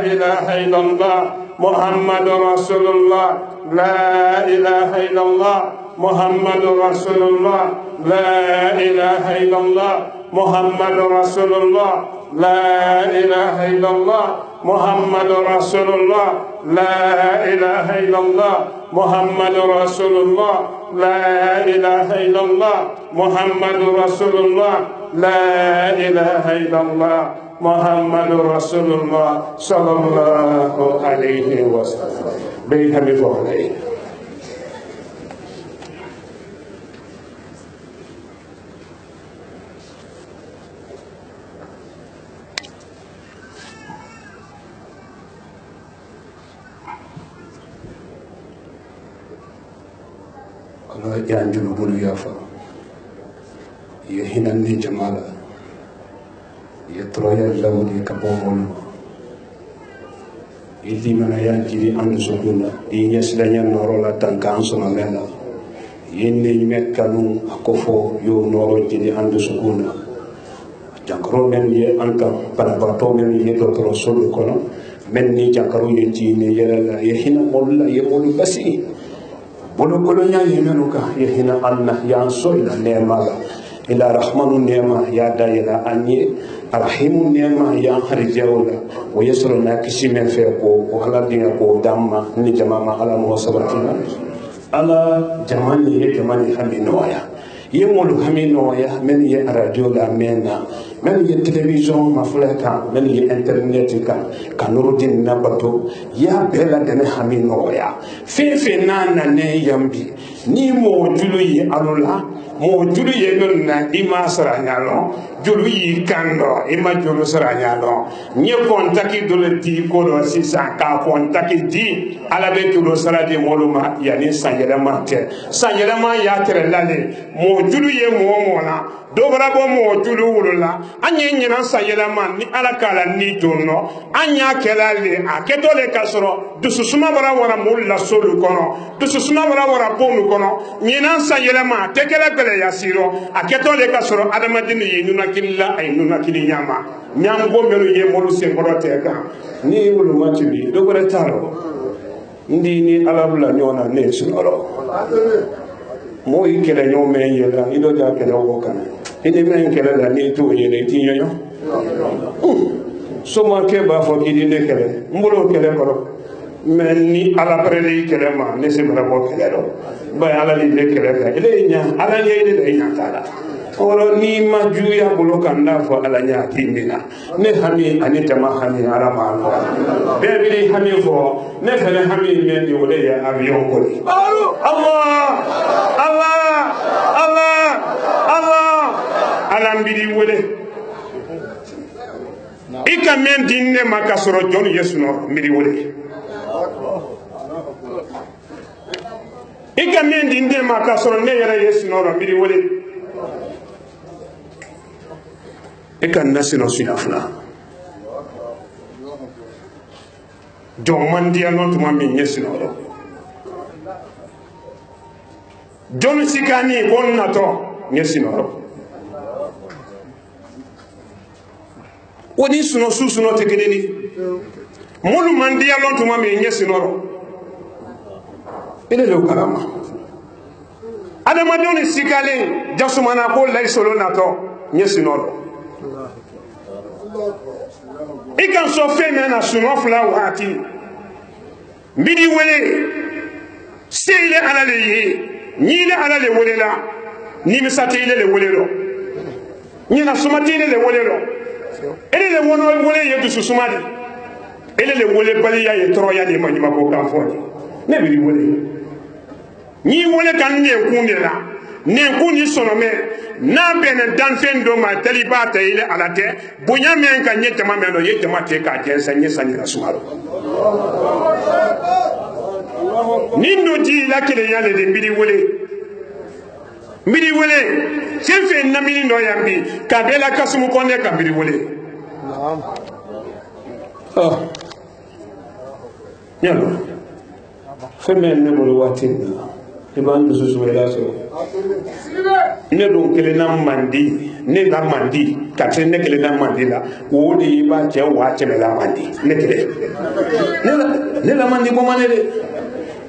إله إلا الله محمد رسول الله لا إله إلا الله محمد رسول الله لا إله إلا الله محمد رسول الله لا إله إلا الله محمد رسول الله لا إله إلا الله محمد رسول الله لا إله إلا الله محمد رسول الله لا إله إلا الله محمد رسول الله صلى الله عليه وسلم بيهم فوقي yan julubulu yafa ye hinanni jamala ye troya lawdi ka bomol idi mana yan jiri an sokuna i nyesdanya norola tanka ansona mena yenne mekkanu akofo yo noro jiri an sokuna jankaro men ye anka para bato men ye dotoro solo kono men ni jankaro ye jine yela ye hina molla ye molu basi bolo kolonya yemenuka yehina anna yanso ila neema ila rahmanu neema ya dayela anye arhimu neema ya harjawla wa yasru na kishime fe ko ala dinga ko damma ni jamama ala musabatina ala jamani ye jamani haminoya yemolu haminoya men ye radio la mena men ye television mafulaka men ye internet ka nurudin nabato ya bela dene haminoya fefe nana ne yambi ni mo julu yi alula mo julu ye nonna ima saranyalo julu yi kando ima julu saranyalo nye kontaki dole di ko do sisa ka kontaki di ala be julu sarade moluma yani sanjela ma ya tere lale mo julu ye mo na dobra bo mo julu wulula anye nyina sayela man ni ala kala ni tonno anya kelale aketole kasoro dususuma bara wara mulla solu kono dususuma bara wara bonu kono nyina sayela ma tekela kele yasiro aketole kasoro adamadini yinuna killa ay nuna kilinyama nyambo melu ye molu sengoro teka ni wulu machibi dogore taro ndi ni ala bula nyona ne sunoro mo ikele nyome yela ido ja kele wokana ide men kele la ni to yele tinyo so ma ke ba fo kidi ne kele mbulo kele ko men ni ala prele kele ma ne se bra ko kele do ba ala li ne kele ka ile nya ala ni ide nya kala oro ni ma juya bulo kanda fo ala nya kimina ne hami anita ma hami ala ma no be bi hami fo ne fele hami men di wole ya avion ko Allah Allah Allah Allah alambiri wole ika men dinne makasoro jon yesuno mbiri wole ika men dinne makasoro ne yara yesuno mbiri wole ika nasino sunafla jon mandia not mami yesuno jon sikani bonnato yesuno wodi suno susuno tekeneni mulu mandia lontu mami nyesinoro ile le karama adama doni sikale jasumana ko lay solo nato nyesinoro ikan so feme na suno fla wati mbidi wele sele alale yi nyile alale wele la ni misate ile le wele lo nyina sumati ile le wele lo ele le wono wole ye dusu sumadi ele le wole bali ya ye troya de manima ko kan fo ne bi wole ni wole kan ne kunde la ne kuni sono me na bene dan fendo ma talibata ile alate bunya men kan nye tama men ye tama te ka jensa nye sani na sumaro nindo ji la kile ya le de mbidi wole sefe na mini no yambi kabela kasumu konde ka mbidi wole Nyalo. Femen ne bolo watin. Iban dusu suwela so. Ne don kelen na mandi. Ne la mandi. Kate ne kelen na mandi la. O de iba je wa che me la mandi. Ne kelen. Ne la mandi bo manele.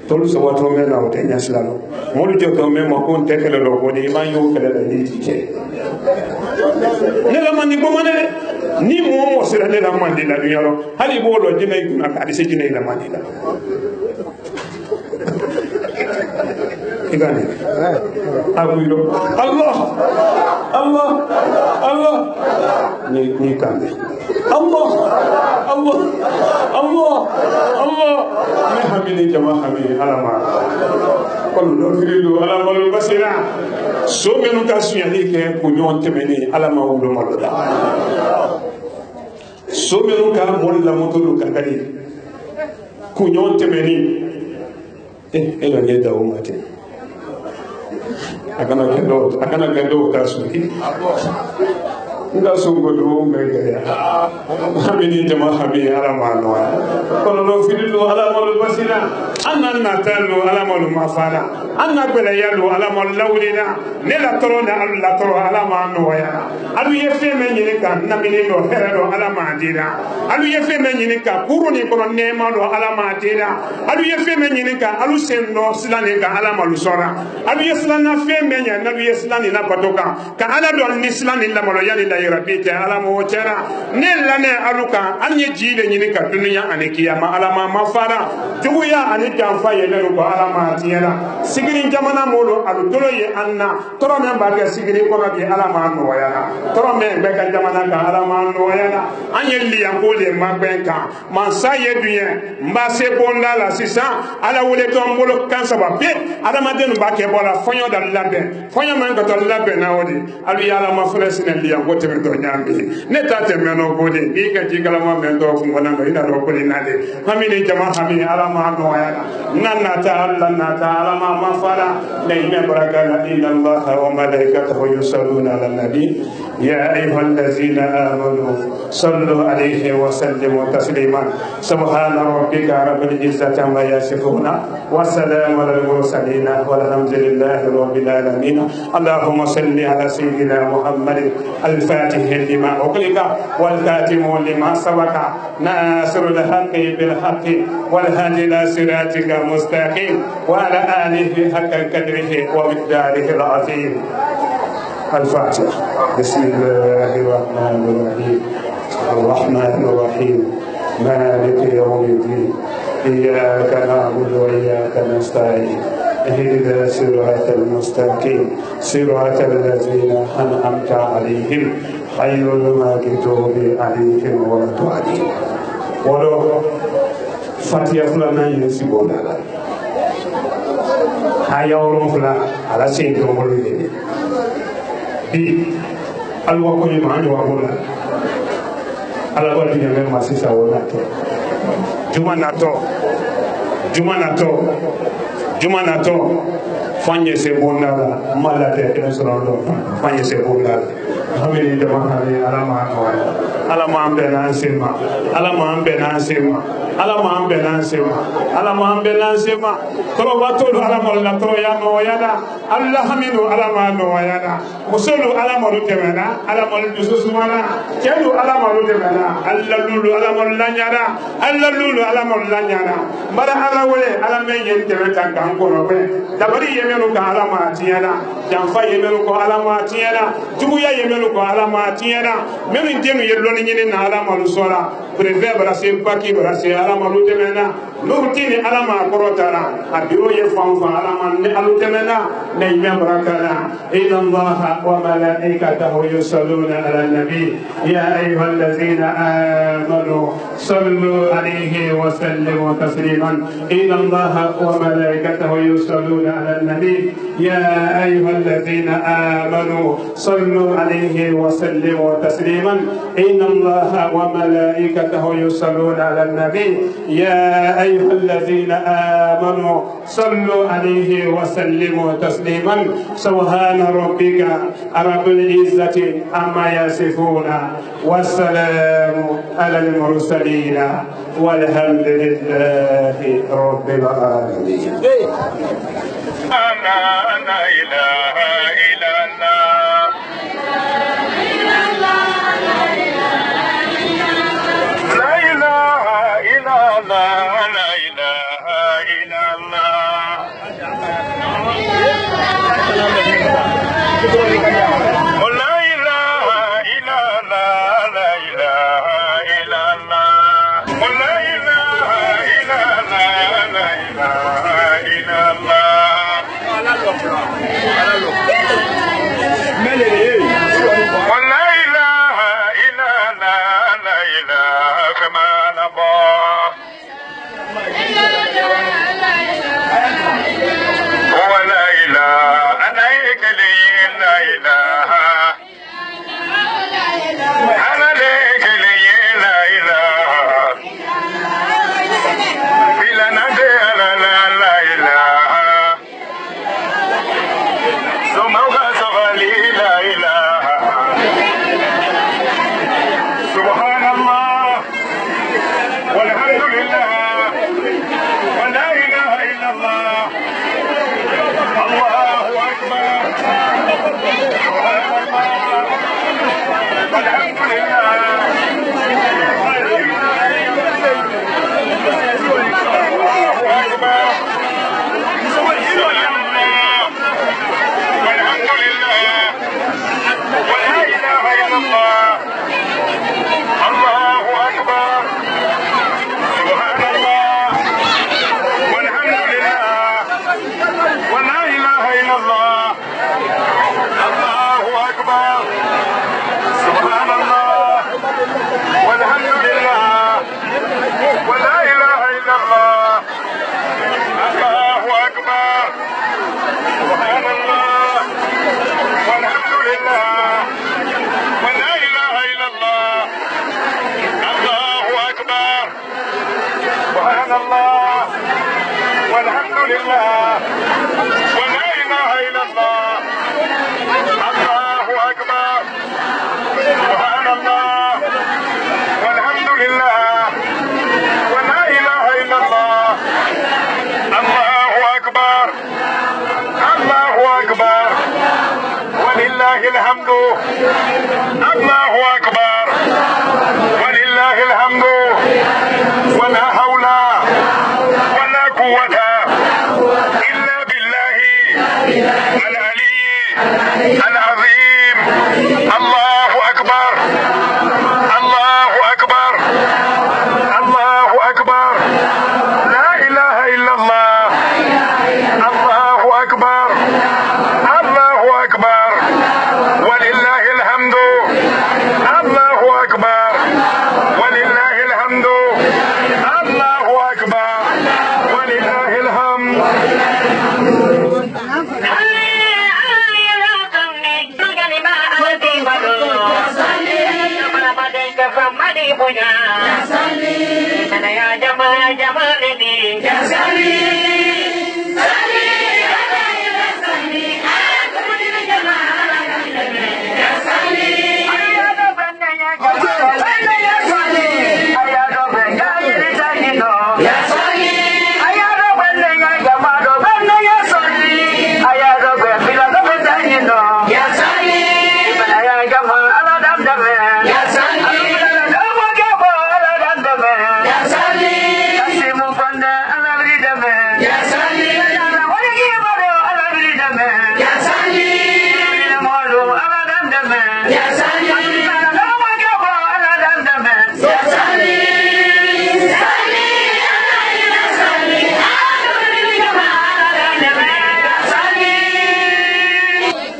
Tolu so wato me na o te nyasla no. Molu je to me mo ko te kelen lo ko de iban yo kelen la ni ti. Ne la mandi bo manele. Ni mo sira ne la mandi la yaro. Hali bo lo jina ikuna ka de se jina la mandi la. Igani. Aguido. Allah. Allah. Allah. Ni kande. Allah. Allah. Allah. Allah. Ne hamini jama hamini alama. Kon do firido alama lo basira. So menu ka sunyani ke kunyon temeni alama wulo maloda. So menu ka molla motolu kangani. Kunyon temeni ela nyeda umate akana gendo tasuki nga sungo do ngaya hamini jama habi alama no kono do fidido alama lo basina anna natalu alama lo mafana anna bela yalu alama lawlina ne la torona alla toro alama no ya alu yefe men nyini kan na mini no herado alama dina alu yefe men nyini ka kuruni kono nema do alama dina alu yefe men nyini ka alu sendo silane ka alama lu sora alu yeslana fe men nya nabi yeslani na patoka ka ala do nislani la molo yali la rabbi ta alama wo tera ne lane aluka anye jile nyini ka dunya ane kiyama alama mafara juguya ane jamfa yele ko alama tiela sigiri jamana molo alu tolo ye anna toro men ba ga sigiri ko ga alama no yana toro men be ka jamana ka alama no yana anye liya ko le magbenka mansa ye duye mbase bonda la sisa ala wole to molo kansa ba be alama den ba ke bola fonyo dal labe fonyo man ko to labe na wodi alu yala ma fresine liya ko te do nyambi ne ta te meno ko de bi ka jigala ma men do fu ngona no ina do ko ni nade hamini jama hamini alama no yana nanna ta alama ma fala ne me barakana inna allaha wa malaikatahu yusalluna ala nabi ya ayyuhallazina amanu sallu alayhi wa sallimu taslima subhana rabbika rabbil izzati amma yasifuna wa salamun alal mursalin walhamdulillahi rabbil alamin allahumma salli ala sayyidina muhammadin al-fatih lima ughliqa wal katimu lima sabaqa nasirul haqqi bil haqqi wal hadi ila siratika mustaqim wa ala alihi haqqa qadrihi wa miqdarihi al-azim. الفاتحة بسم الله الرحمن الرحيم الرحمن الرحيم مالك يوم الدين إياك نعبد وإياك نستعين اهدنا الصراط المستقيم صراط الذين أنعمت عليهم غير المغضوب عليهم ولا الضالين ولو فاتيا فلان يسيبون على هيا ورفلا على سيدنا محمد alwa ko ni maani wa bola ala wadi nyame masisa wona to juma na to fanye se bonda mala te resorondo fanye se bonda hamini de mahani alama ambe na sema toro batolo alama la toro ya no yana allah haminu alama no yana musulu alama lu temena alama lu susumana kelu alama lu temena allah lulu alama lu lanyana bara ala wele alama yen temeta kan ko no be dabari yemenu ka alama tiana jamfa yemenu ko alama tiana juguya yemenu ko alama tiana menu denu yeloni nyini na alama lu sora preve bara se paki bara se alama lu temena nurtini alama korotara abiro ye fanfa alama ne alu temena ne yem barakala inna allaha wa malaikatahu yusalluna ala nabi ya ayyuhallazina amanu sallu alayhi wa sallimu tasliman inna allaha wa malaikatahu yusalluna ala nabi ya ayyuhallazina amanu sallu alayhi wa sallimu tasliman inna الله وملائكته يصلون على النبي يا أيها الذين آمنوا صلوا عليه وسلموا تسليما سبحان ربك رب العزة عما يصفون والسلام على المرسلين والحمد لله رب العالمين. لا إله إلا الله لا إله إلا الله لا إله إلا الله لا إله إلا الله لا إله إلا الله لا إله إلا الله لا إله إلا الله ولا إله إلا الله لا إله كما نبى ولا إله أنا يكلي لا إله أنا ليكلي لا إله بلا ندى لا لا إله ثم غسغلي لا إله سبحان الله والحمد لله ولا إله إلا الله الله أكبر سبحان الله والحمد لله الله أكبر والحمد لله ولا إله إلا الله الله أكبر سبحان الله والحمد لله ولا إله إلا الله الله أكبر سبحان الله والحمد لله ولا إله إلا الله الله أكبر سبحان الله والحمد لله ولا إله إلا الله الله أكبر سبحان الله والحمد لله ولا إله إلا الله الله أكبر سبحان الله والحمد لله ولا إله إلا الله الله أكبر الله أكبر ولله الحمد الله أكبر ولله الحمد ولا حول ولا قوة إلا بالله العلي العظيم الله أكبر الله أكبر الله أكبر لا إله إلا الله الله أكبر الله أكبر ولله الحمد الله أكبر ولله الحمد الله أكبر ولله الحمد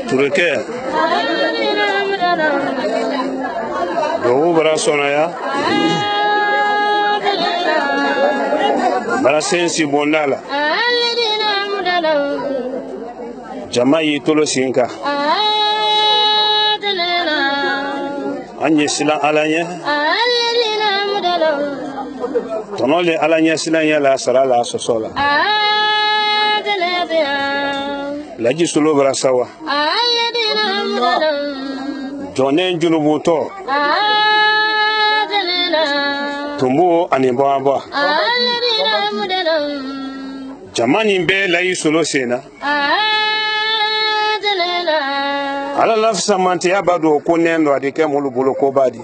tureke dogo bara sonaya bara sensi bondala jama yi tolo sinka anye sila alanya tonole alanya sila ya la sara la sosola laji solo brasawa jonen junubuto tumbu anibaba jamani be layi solo sena ala lafsa manti abado ko nendo adike mulu bolo ko badi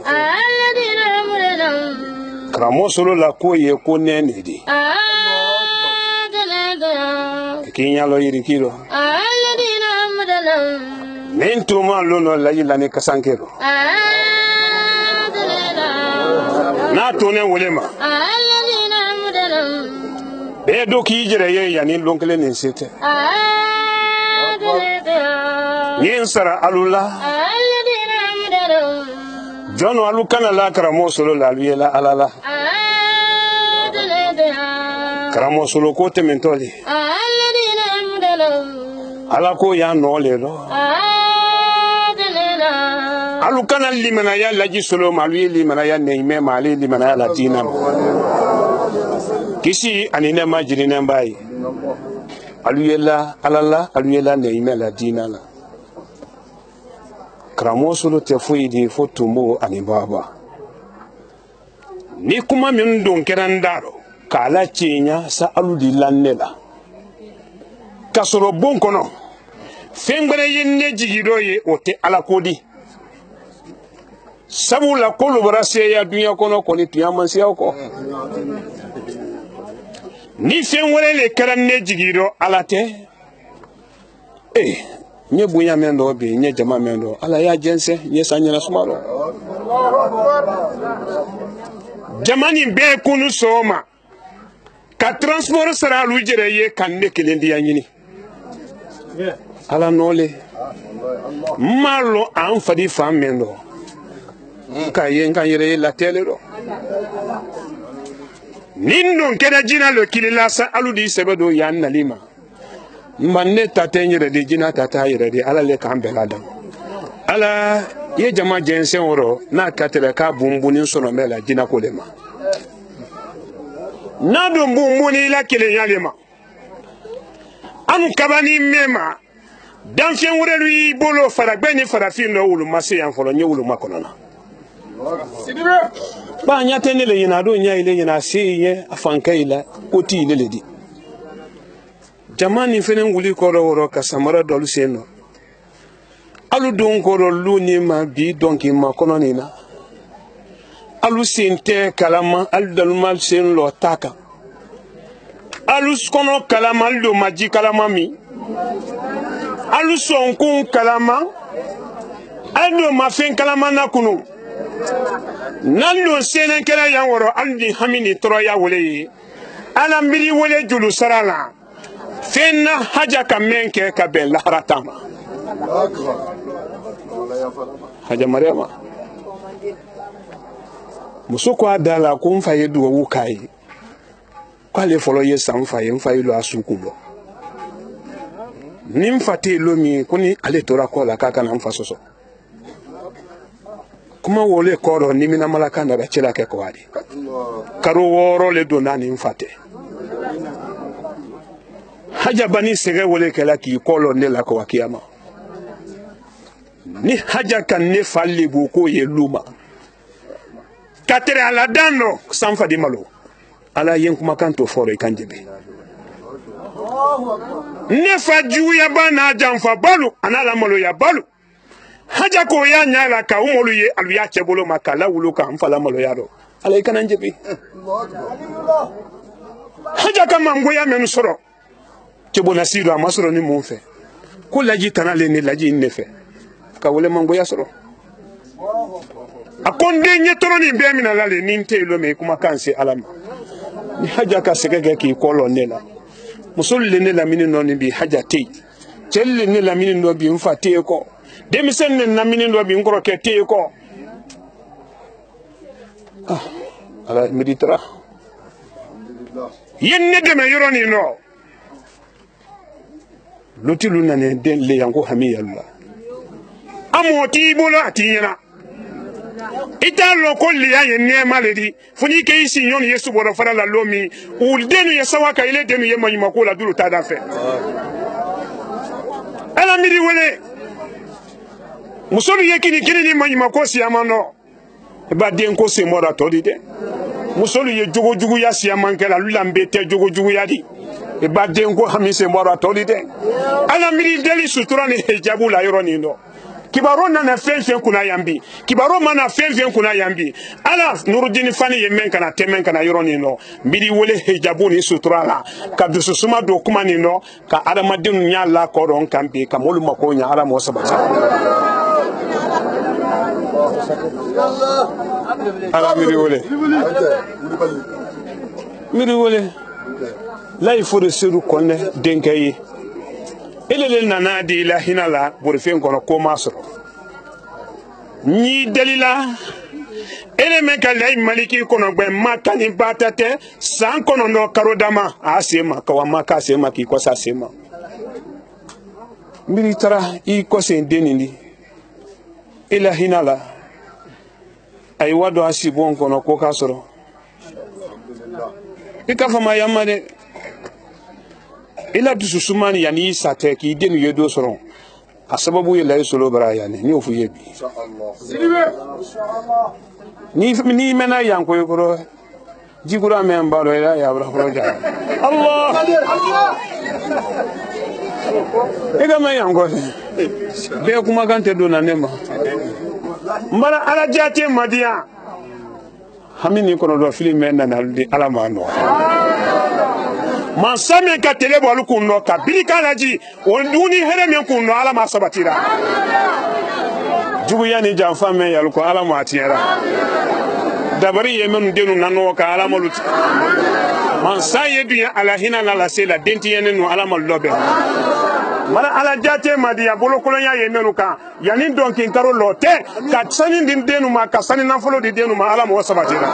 kramo solo la ko ye ko nene di kinya lo yirikiro mento ma lono la yilane kasankero na tone wolema be do ki jere ye yani lonkele ne sete yen sara alula jono alukana la kramo solo la yela alala kramo solo ko tementoli ala ko ya no le lo alukana limana ya laji solo malwi limana ya neime mali limana ya latina kisi anine majiri nambai aluyela alala aluyela neime latina la kramo solo te fuidi fotumbo anibaba ni kuma min don kerandaro kala chinya sa aludi lannela kasoro bon kono fengbere yenne jigiro ye ote alakodi sabu la collaboration ya dunya kono koni tuyamansi ko ni fenwere le karanne jigiro alate nye bunya mendo be nye jama mendo ala ya jense nye sanyana sumaro jamani be kunu soma ka transport sara lujere ye kanne kelendi ya nyini ala nole malo an fadi famendo ka ye nka yere la telero nindo keda jina lo kilila sa aludi sebedo ya nalima manne tatenyere de jina tata yere de ala le kan belada ala ye jama jensen woro na katele ka bumbunin sono mela jina kolema na do bumbuni la kile yalema anu kabani mema danfen wore lui bolo faragbeni farafin no wulu mase yan folo nye wulu makonona ba nya tenele yina do nya ile yina siye afankaila oti ile ledi jamani fenen wuli koro woro ka samara dolu seno alu don koro luni ma bi donki ma kononina alu sente kalama alu dalmal sen lo taka alu kono kalama lo maji kalama mi alu sonkun kalama alu ma fen kalama na kunu nando senen kera yan woro aldi hamini toro ya wole ala mbiri wole julu sarala fenna haja kamenke ka ben laharatama haja mariama musoko adala ko mfa yedu wo kai kwale folo ye samfa ye mfa yilo asukulo nimfate lomi kuni ale tora ko la kaka na mfa soso kuma wole koro nimina malaka na chela ke kwadi karo woro le donani mfate haja bani sege wole kala ki kolo ne la ko wakiyama ni haja kan ne falli bu ko ye luma katere ala dano samfa di malo ala yen kuma kanto foro kanjebe ne faju ya bana jamfa balu anala malo ya balu haja ko ya nyala ka umolu ye alu ya chebolo makala wulu ka mfala malo ya do ala ikana njebi haja kama ngoya menu soro chebo nasiru amasoro ni munfe ko laji tanale ni laji nefe ka wole mangoya soro akonde nyetoro ni be mina lale ni ntelo me kuma kanse alama ni haja ka segege ki kolo nela musul ne la mini non bi haja te chelle ne la mini no bi mfa te ko demisen ne na mini no bi ngoro ke te ko ala meditra yenne de me yoroni no lotilu nane den le yango hami yalla amoti bolo atiyana ita lo ko liya ye nema le di funi ke isi nyon yesu boro fara la lomi u denu ye sawaka ile denu ye manyima ko la dulu ta da fe ala miri wele musolu ye kini ni manyima ko si amano ba den ko se mora to di de musolu ye jogo jugu ya si amankela lulambe te jogo jugu ya di e ba den ko hamise mora to di de ala miri deli sutura ni hijabu la yoro ni no kibaro na fenfen kuna yambi kibaro mana fenfen kuna yambi ala nurudini fani ye men kana temen kana yoro ni no mbiri wole hijabu ni sutura la ka dususuma do kuma ni no ka adamadin nya la ko don kambi ka molu mako nya ala mo sabata ala miri wole la il faut de suru konne denkayi elele nana di la hinala borfen kono ko masro ni dalila ele me ka lay maliki kono gbe makani batate san kono no karodama asema kawama ka sema ki ko sa sema miri tara I ko sen denini ila hinala ay wado asibon kono ko kasro ikafama yamade ila dususumani yani sate ki denu yedo soron asababu ye lay solo bara yani ni ofu yebi ni mena yanko yoro jigura men balo ila ya bra proja Allah ega me yanko be kuma gante do na nema mbara ala jate madia hamini kono do filime na naldi ala mano mansame ka tele bolu kunno ka bilika laji onduni here men kunno ala ma sabatira jugu yani janfa men yaluko ala ma tiera dabari yemen denu nano ka ala malut mansa yedunya ala hina na la sela denti yenen no ala mal lobe mala ala jate madia bolo kolonya yemenu ka yani donkin karo lote ka sanin din denu ma ka sanin na folo di denu ma ala mo sabatira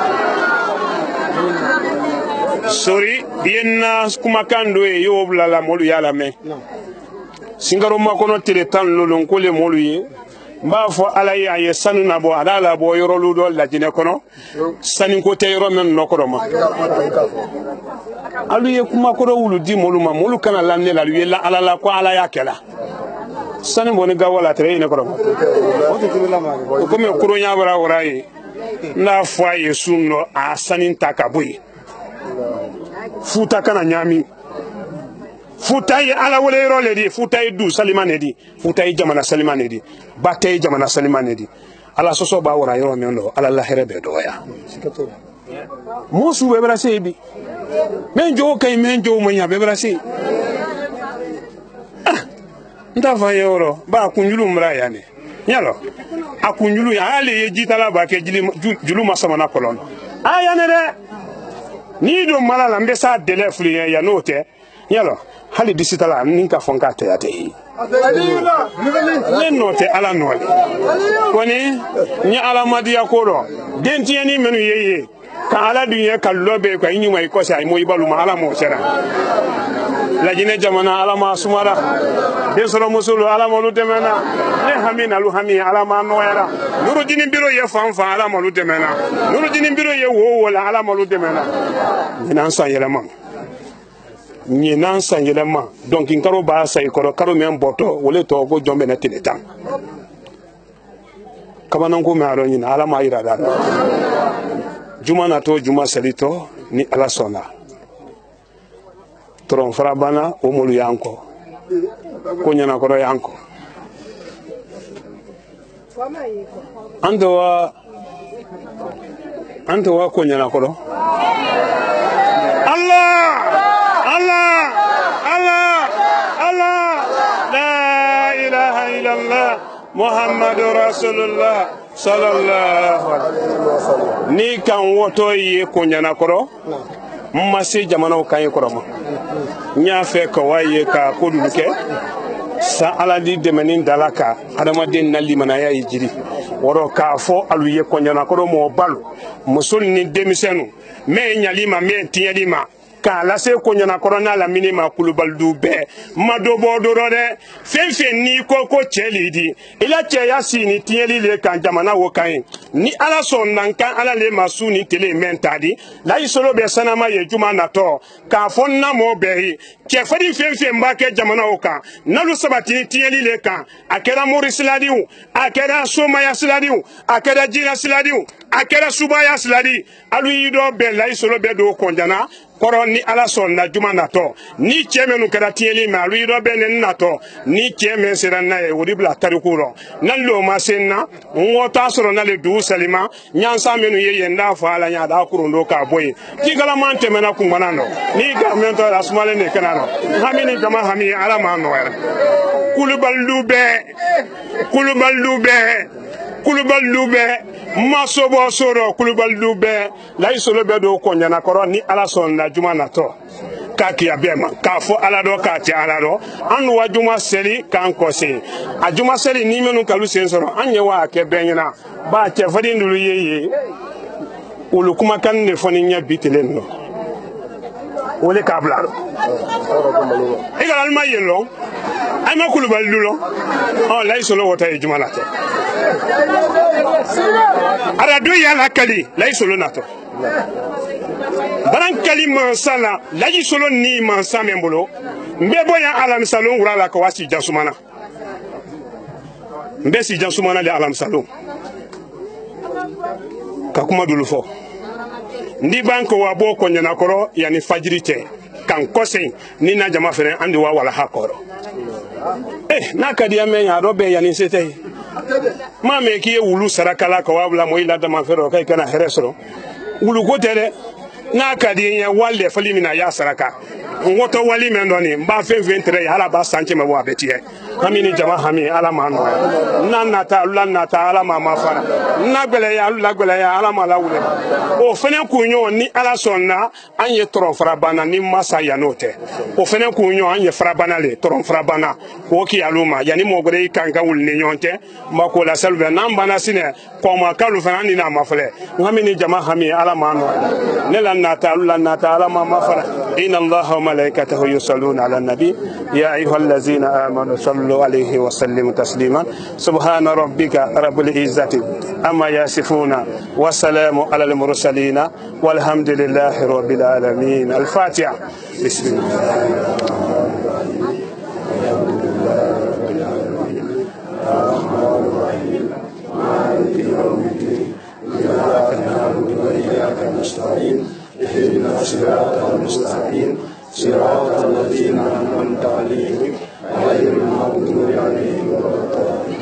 sorry bienna kuma kando e yo blala molu yala me singaro makono tele tan lolon ko le molu ye mba fo ala ya ye sanu na bo ala bo yoro ludo la jine kono sanin ko te yoro men nokoro ma alu ye kuma ko wulu di molu ma molu kana lanne la ye la ala ko ala ya kela sanin boni ga wala tere ne kono ko me kuro nya bara wora ye na fo ye sunno a sanin takabuyi futa kana nyami futa yi ala wole yoro le di futa yi du salima ne di futa yi jamana salima ne di batte yi jamana salima ne di ala soso ba wora yoro men do ala lahire be do ya musu be brase bi men jo kay men jo mo nya be brase nda fa yoro ba kunjulu mra ya ne nyalo akunjulu ya ale ye jitala ba ke julu masama na kolon aya ne de ni do malala mbesa dele fluye ya note yalo hali disitala ninka fonka te ate ne note ala nole koni ni ala madiya koro denti ni menu yeye ka ala dunya kallobe ko yinyu mai ko sai mo ibalu ma ala mo sera la jine jamana ala ma sumara den soro musulu ala mo lutemena ne hamina lu hami ala ma noera nuru jini biro ye fanfa ala mo lutemena nuru jini biro ye wo wala ala mo lutemena ina san yelema ni nan san yelema donc in karo ba sai koro karo men boto wole to go jombe na teletan kama ko me aro ni ala ma ira da juma na to juma salito ni ala sona tron farabana o mulu yanko ko nyana ko yanko ando wa ko nyana ko Allah la ilaha illallah muhammadur rasulullah sallallahu alaihi wasallam ni kan woto ye ko nyana ko mmasi jamana kan ko ma nya fe ko waye ka ko duke sa aladi demenin dalaka adamadin nali manaya yijiri woro ka fo aluye ko nyana ko mo balu musul ni demisenu me nyalima me tielima k'a lase koɲana kɔrɔna la minima kulubaldu bɛɛ ma dɔ bɔ dɔrɔn dɛ fɛn fɛn n'i ko ko cɛ le di i la cɛya si ni tiɲɛli le kan jamana wo kan ye ni ala sɔn nan kan ala le ma su ni tele mɛn ta di layi solo bɛ sanama ye juma natɔ k'a fɔ namɔ bɛɛ ye cɛfarin fɛn fɛn b'a kɛ jamana o kan n'alu sabati ni tiɲɛli le kan a kɛra mori siladiw a kɛra somaya siladiw a kɛra jina siladiw a kɛra subaya siladi alu y'i dɔ bɛɛ layi solo bɛɛ don kɔnjana kɔrɔ ni ala sɔnna juma natɔ ni cɛ minnu kɛra tiɲɛli ma alu y'i dɔ bɛɛ ni natɔ ni cɛ min sera n'a ye o de bila tariku rɔ n'ale o ma se na n ko t'a sɔrɔ n'ale dugu salima ɲansa minnu ye yen d'a fɔ ala ɲa d'a kurun don k'a bɔ yen jikalaman tɛmɛna kungana nɔ n'i garimɛtɔ la sumalen de kɛnɛ nɔ hami ni jama hami ala m'a nɔgɔya kulubaliw bɛɛ masobɔ sɔrɔ kulubaliw bɛɛ layi solo bɛɛ don kɔnjana kɔrɔ ni ala sɔnna juma natɔ k'a kiya bɛɛ ma k'a fɔ ala dɔ k'a tɛ ala dɔ an wa juma seli k'an kɔse a juma seli ni minnu kalu sen sɔrɔ an ye wa kɛ bɛɛ ɲɛna ba cɛfarin dulu ye olu kumakan de fɔ ni ɲɛ bi telen nɔ o le k'a bila i ka alima yen lɔ an ma kulubaliw lɔ layi solo wɔtɔ ye juma natɔ aradu yala kali layi solo natɔ baran kali mansa la layi solo ni mansa min bolo n bɛ bɔ yan alamisalon wura la ka wa si jansumana n bɛ si jansumana de alamisalon ka kuma dulu fɔ ndi ban ko wa bɔ kɔnjana kɔrɔ yanni fajiri cɛ kan kɔsɛn ni na jama fɛnɛ an de wa walaha kɔrɔ n'a ka di ya mɛn yan a dɔ bɛɛ yanni se tɛ ye maa mɛ k'i ye wulu sarakala ka wa bila mɔ i la damafɛ dɔ k'i kana hɛrɛ sɔrɔ wulu ko tɛ dɛ n'a ka di n ye wali de fali min na a y'a saraka n wɔtɔ wali min dɔ nin n b'a fɛn fɛn tigɛ ye ala b'a san cɛ ma bɔ a bɛ tigɛ hami ni jama hami ala m'a nɔgɔya n'a nata alu la nata ala m'a ma fara n'a gbɛlɛya alu la gbɛlɛya ala m'a la wuli o fɛnɛ kun ɲɔgɔn ni ala sɔnna an ye tɔrɔn farabana ni masa yan n'o tɛ o fɛnɛ kun ɲɔgɔn an ye farabana le tɔrɔn farabana k'o k'i alu ma yanni mɔgɔ wɛrɛ y'i kan ka wuli ni ɲɔgɔn cɛ ma k'o la selu fɛ n'an banna sinɛ kɔma k'alu fana an ni n'a ma filɛ hami ni jama hami ala m'a nɔgɔya ne la nata alu la nata ala m'a ma fara inna allaha wa malaikatahu yusalluna ala nabi ya ayyuhallazina amanu sallu عليه وسلم تسليما سبحان ربك رب العزة أما يصفون والسلام على المرسلين والحمد لله رب العالمين الفاتحة بسم الله اهدنا الصراط المستقيم صراط الذين أنعمت عليهم غير المغضوب عليهم ولا الضالين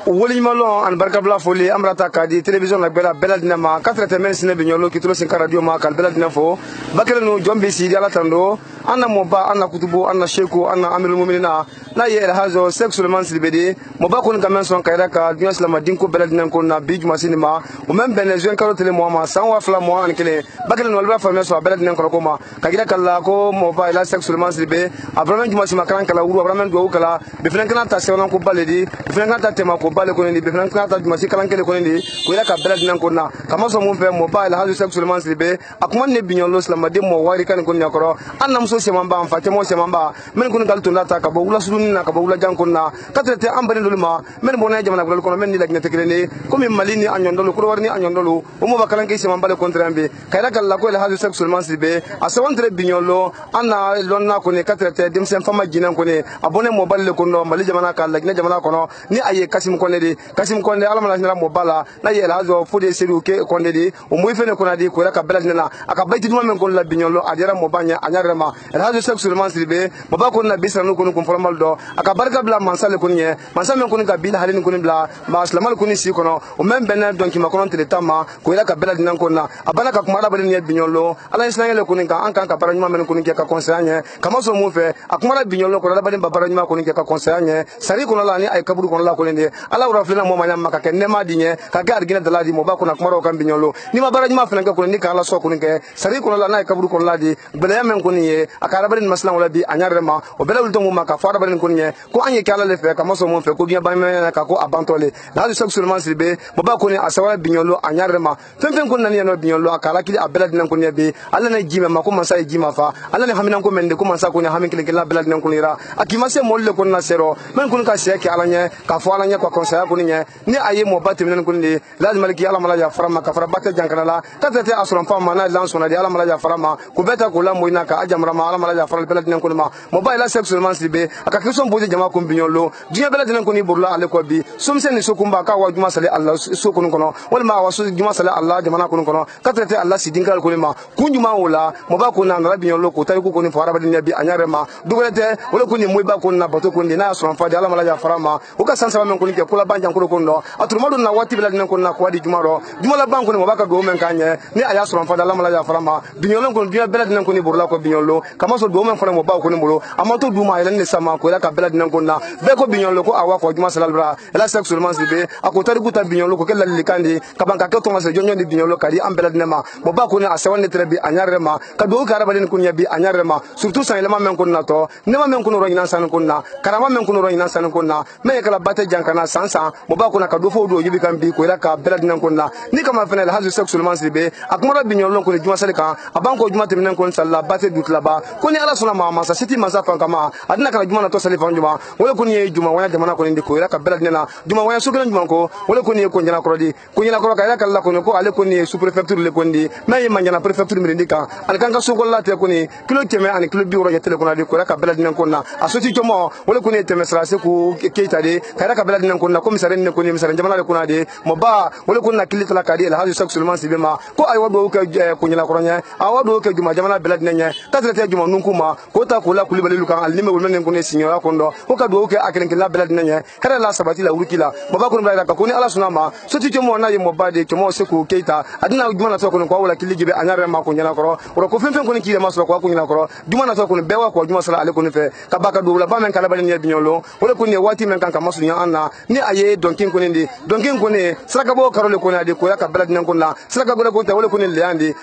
woliɲumanlɔ ani barikabila foli an bɛna ta k'a di télévision na bɛɛ lajɛlen ma 4 sinɛ bi ɲɔlo kitolo sin ka radio ma k'ale bɛɛ lajɛlen fo ba kelen nu jɔn bi sidi ala tan do an na mɔba an na kutubu an na sheku an na amirul muminina n'a ye elhazo sek suleman silibedi mɔba kɔni ka mɛn sɔn ka yɛrɛ ka duɲa silamadin ko bɛɛ lajɛlen ko na bi jumasi nin ma o mɛn bɛnɛ juin kalo tele mɔgɔ ma san 2021 ba kelen nu ale b'a faamuya sɔrɔ a bɛɛ lajɛlen kɔrɔ ko ma ka yira kala ko mɔba ela sek suleman silibe a vraiment jumasi ma kalan kala wuru a vraiment duwawu kala bi fɛnɛ kana ta sɛbɛnna ko bale di bi fɛnɛ kana ta tema ko bale kɔni di bi fɛnɛ kana ta jumasi kalan kelen kɔni di ko yira ka bɛɛ lajɛlen ko na kama sɔn mun fɛ mɔba elhazo sek suleman silibe a kuma ne biɲɔlo silamaden mɔ wari kan kɔni ɲakɔrɔ an na muso sɛman ba an fa cɛman sɛman ba men kɔni kali tunda ta ka bɔ wula suruni na ka bɔ wula jan kɔni na ka tɛrɛ an bani dolu ma men bɔnɛ jamana gulali kɔnɔ men ni laginɛ tɛ kelen ye komi mali ni a ɲɔndɔlu kodowari ni a ɲɔndɔlu o mɔba kalan ke sɛman bale kɔntɛrɛn be ka yira kala ko elhazo sek suleman silibe a sɛbɛn tɛrɛ biɲɔlo an na lɔnna kɔni ka tɛrɛ denmisɛn fama jinɛ kɔni a bɔnɛ mɔbali le kɔnɔ mali jamana ka laginɛ jamana kɔnɔ ni a ye kasim kɔnɛ de kasim kɔnɛ ala mana hinɛ mɔba la n'a ye elhazo fo de sedu ke kɔnɛ de o moyi fɛnɛ kɔnɔ di ko yira ka bɛɛ lajɛlen na a ka bayti duman men kɔnɔ la biɲɔlo a diyara mɔba ɲɛ a ɲa yɛrɛ ma el hadu Sheikh Suleiman Sidibe moba ko na bisra no ko formal do aka barka bla mansale ko nye mansale men ko ka bil halin ko bla ma islamal ko ni si kono o men ben donc ma kono tele tama ko ila ka bela dinan ko na abana ka kuma da balin ye binyolo ala islam le ko ni ka an kan ka paranyuma men ko ni ka conseiller kama so mu fe akuma binyolo ko da balin ba paranyuma ko ni ka conseiller sari ko la ni ay kaburu ko la ko ni ala ura flena mo ma nyam ka ken nema dinye ka ga argina da ladi mo ba ko na kuma ro kan binyolo ni ma paranyuma flena ko ni ka ala so ko ni ke sari ko la na ay kaburu ko ladi bela men ko ni ye akara balin maslan wala bi anyare ma o bela wul to mo ma ka fara balin ko ni ko anye kala le fe kama so mo fe ko bien ba men ka ko abantole la du Sheikh Suleiman Sidibe mo ba ko ni asawara binyolo anyare ma fen ko nani no binyolo akala kili abela dinan ko ni be ala na jima ma ko man sa jima fa ala ne hamina ko mende ko man sa ko ni hamin kile la bela dinan ko ni ra akima se molle ko na sero men ko ka se ke ala nye ka fo ala nye ko conseil ko ni ni aye mo batte men ko ni lazim maliki ala mala ya farama ka fara batte jankala la ka tete asron fa ma na lan sona di ala mala ya farama ko beta ko la moina ka ajamra ma ala mala ya faral bela dinan ko ma mo ba ila Sheikh Suleiman Sidibe aka kison boje jama ko binyolo dunya bela dinan ko ni burla ale ko bi sumse ni sokumba ka wa juma sale Allah so ko kono wal ma wa so juma sale Allah jamana ko kono ka tete Allah sidingal ko ma kunjuma wala mo ba ko na ngara binyolo ko tay ko ni fara ba dinya bi anyare ma dugulete wala ko ni moy ba ko na bato ko ni na so fa di ala mala ya farama o ka sansa men ko ni ke kula banjan ko ko ndo atuma dun na wati bela dinan ko na ko wadi juma ro juma la banko ni mo ba ka do men kanye ni aya so fa di ala mala ya farama binyolo ko dunya bela dinan ko ni burla ko binyolo kama so do men fara mo ba ko ni mulo amato duma ila ni sama ko ila ka bela dinan ko na be ko binyolo ko awa ko juma salal bra ila Sheikh Suleiman Sidibe akotari kuta binyolo ko kala likandi kabanka ke to ngase jonyo ni binyolo kadi ambela dinema mo ba ko ni asawan ni trebi anyare ma ka do ka rabali ni kunya bi anyare ma surtout san elema men ko na to nema men ko ro ina san ko na karama men ko ro ina san ko na me kala bate jankana sansa mo ba ko na ka do fo do yibi kan bi ko ila ka bela dinan ko na ni kama fena el hazu Sheikh Suleiman Sidibe akmara binyolo ko ni juma salika abanko juma teminen ko salla bate dutla ba ko ni ala suna ma sa siti ma sa fan kama adina ka juma na to salifa juma wala ko ni juma wala jamana ko ni ko ila ka bela dinena juma wala so juma ko wala ko ni ko njana ko di ko njana ko ka ila kala ko ko ale ko ni sous préfecture le ko ndi may ma njana préfecture mi ndika al kan ka so ko la te ko ni kilo teme ani kilo biuro ya tele ko na di ko ila ka bela dinen ko na asoti jomo wala ko ni teme sra se ko keita de ka ila ka bela dinen ko na ko misare ne ko ni misare jamana ko na de mo ba wala ko na kilita la ka di el hazu Sheikh Suleiman Sidibe ma ko ay wado ko ko njana ko nya a wado ko juma jamana bela dinen nya ta tete juma nun kuma ko ta ko la kulibali lu kan al lime wol men ko ne signora ko ndo ko ka do ko akelen la bela dinen nya kala la sabati la urukila mo ba ko mbra ka ko ni ala suna ma soti jomo na ye mo ba de jomo se ko keita adina juma na to ko ko wala kiliji be anyare ma ko nyana ko ro ko fenfen ko ni kile ma so ko nyana ko juma na to ko be wa ko juma sala ale ko ni fe ka ba ka do la ba men kala balen ye binyolo wala ko ni wati men kan ka masu nya anna ni aye donkin ko ni donkin ko ni saka bo karole ko ni ade ko ya ka bela dinan ko na saka go ko ta wala ko ni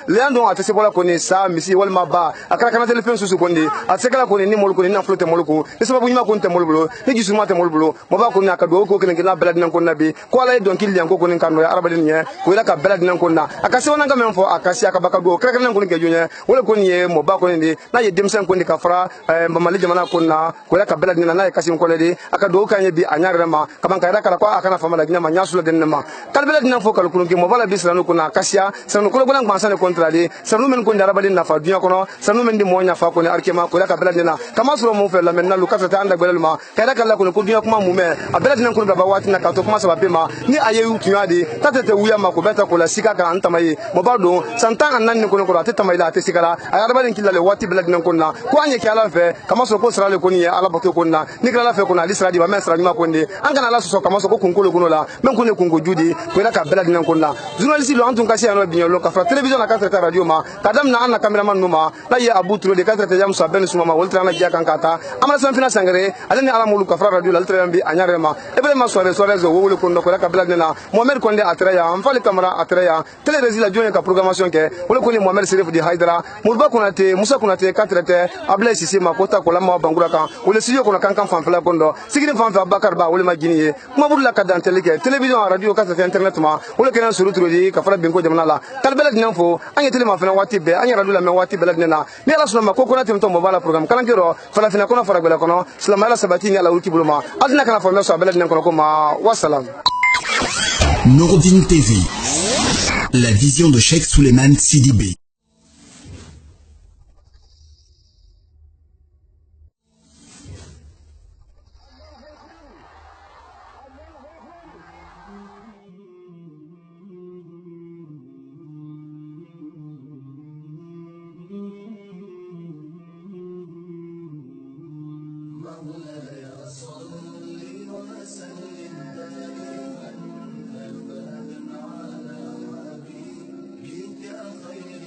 leando atese bola ko ni sa misi wal ma ba akara kana telephone susu ko ndi atsekala ko ni mol ko ni na flote mol ko ni sababu nyima ko nte mol bulo ni gisuma te mol bulo mo ba ko ni aka do ko ken na bela dinan ko na bi ko ala donkin lian ko ni kan no arabali ni ko ila ka bela dinan ko na akase wona ga men fo akasi aka baka do krakran ko ni ke jonya wala ko ni mo ba ko ni na ye demsen ko ni ka fara mamali jamana ko na ko ila ka bela dinan na kasi ko le de aka do kan ye bi anyar ma kaman ka ila kala ko aka na fama la gina ma nyasula den ma kal bela dinan fo kal ko ni mo bala bisra ko na akasiya sanu ko golan kwansa ne kontrali sanu men ko ndara balin na fa dunya ko no sanu men di mo nya fa ko ni arkema ko ila ka bela dinan kama so mo fe la men na lu kasa ta anda belal ma ka ila kala ko dunya kuma mu me abela dinan ko ba wati na ka to kuma sababe ma ni aye utunya de tatete wuya ma ko beta ko la sika ka antamaye mo bardo santan annan ni ko ko ateta mai la tesikala ayar balin kilale wati bela dinan ko na ko anye ki ala fe kama so ko srale ko ni ala bato ko na ni kala fe ko na lisra di ba men sra ni ma ko ndi an kana la so kama so ko kunkolo ko no la men ko ne kungo judi ko ila ka bela dinan ko na journaliste lo antun kasi ano binyolo ka fra television na ka treta radio ma kadam na anna cameraman no ma la ye abu tro de ka treta jam so ben suma ma woltra na ja kan kata amala san fina sangare alani ala mulu ka fra radio la treta bi anyare ma ebe ma so zo wo ko ndo ko ila ka bela dinan Mohamed Konde atreya amfali camera atreya tele resila jone ka programmation ke wala ko ni Mohamed Serif di Haidara mulba kunate Musa kunate ka treta abla sisi ma kota ko lamma bangura kan wala siyo ko kan kan fanfala kondo sigini fanfa Bakar ba wala magini ye kuma burla ka dan tele ke television radio ka treta internet ma wala kenan surutro di ka fara binko jamana la kal bela dinan fo anya tele ma fana wati be anya radio la me wati bela dinan ni ala sunna ma ko kunate mto mo bala program kan kiro fala fina kono fara bela kono salama ala sabati ni ala ulki buluma adina kana fo me so bela dinan kono ko ma wassalam. Nouroudine TV, la vision de Cheikh Souleymane Sidibe. مولاي صل وسلم دائما أبدا على حبيبك خير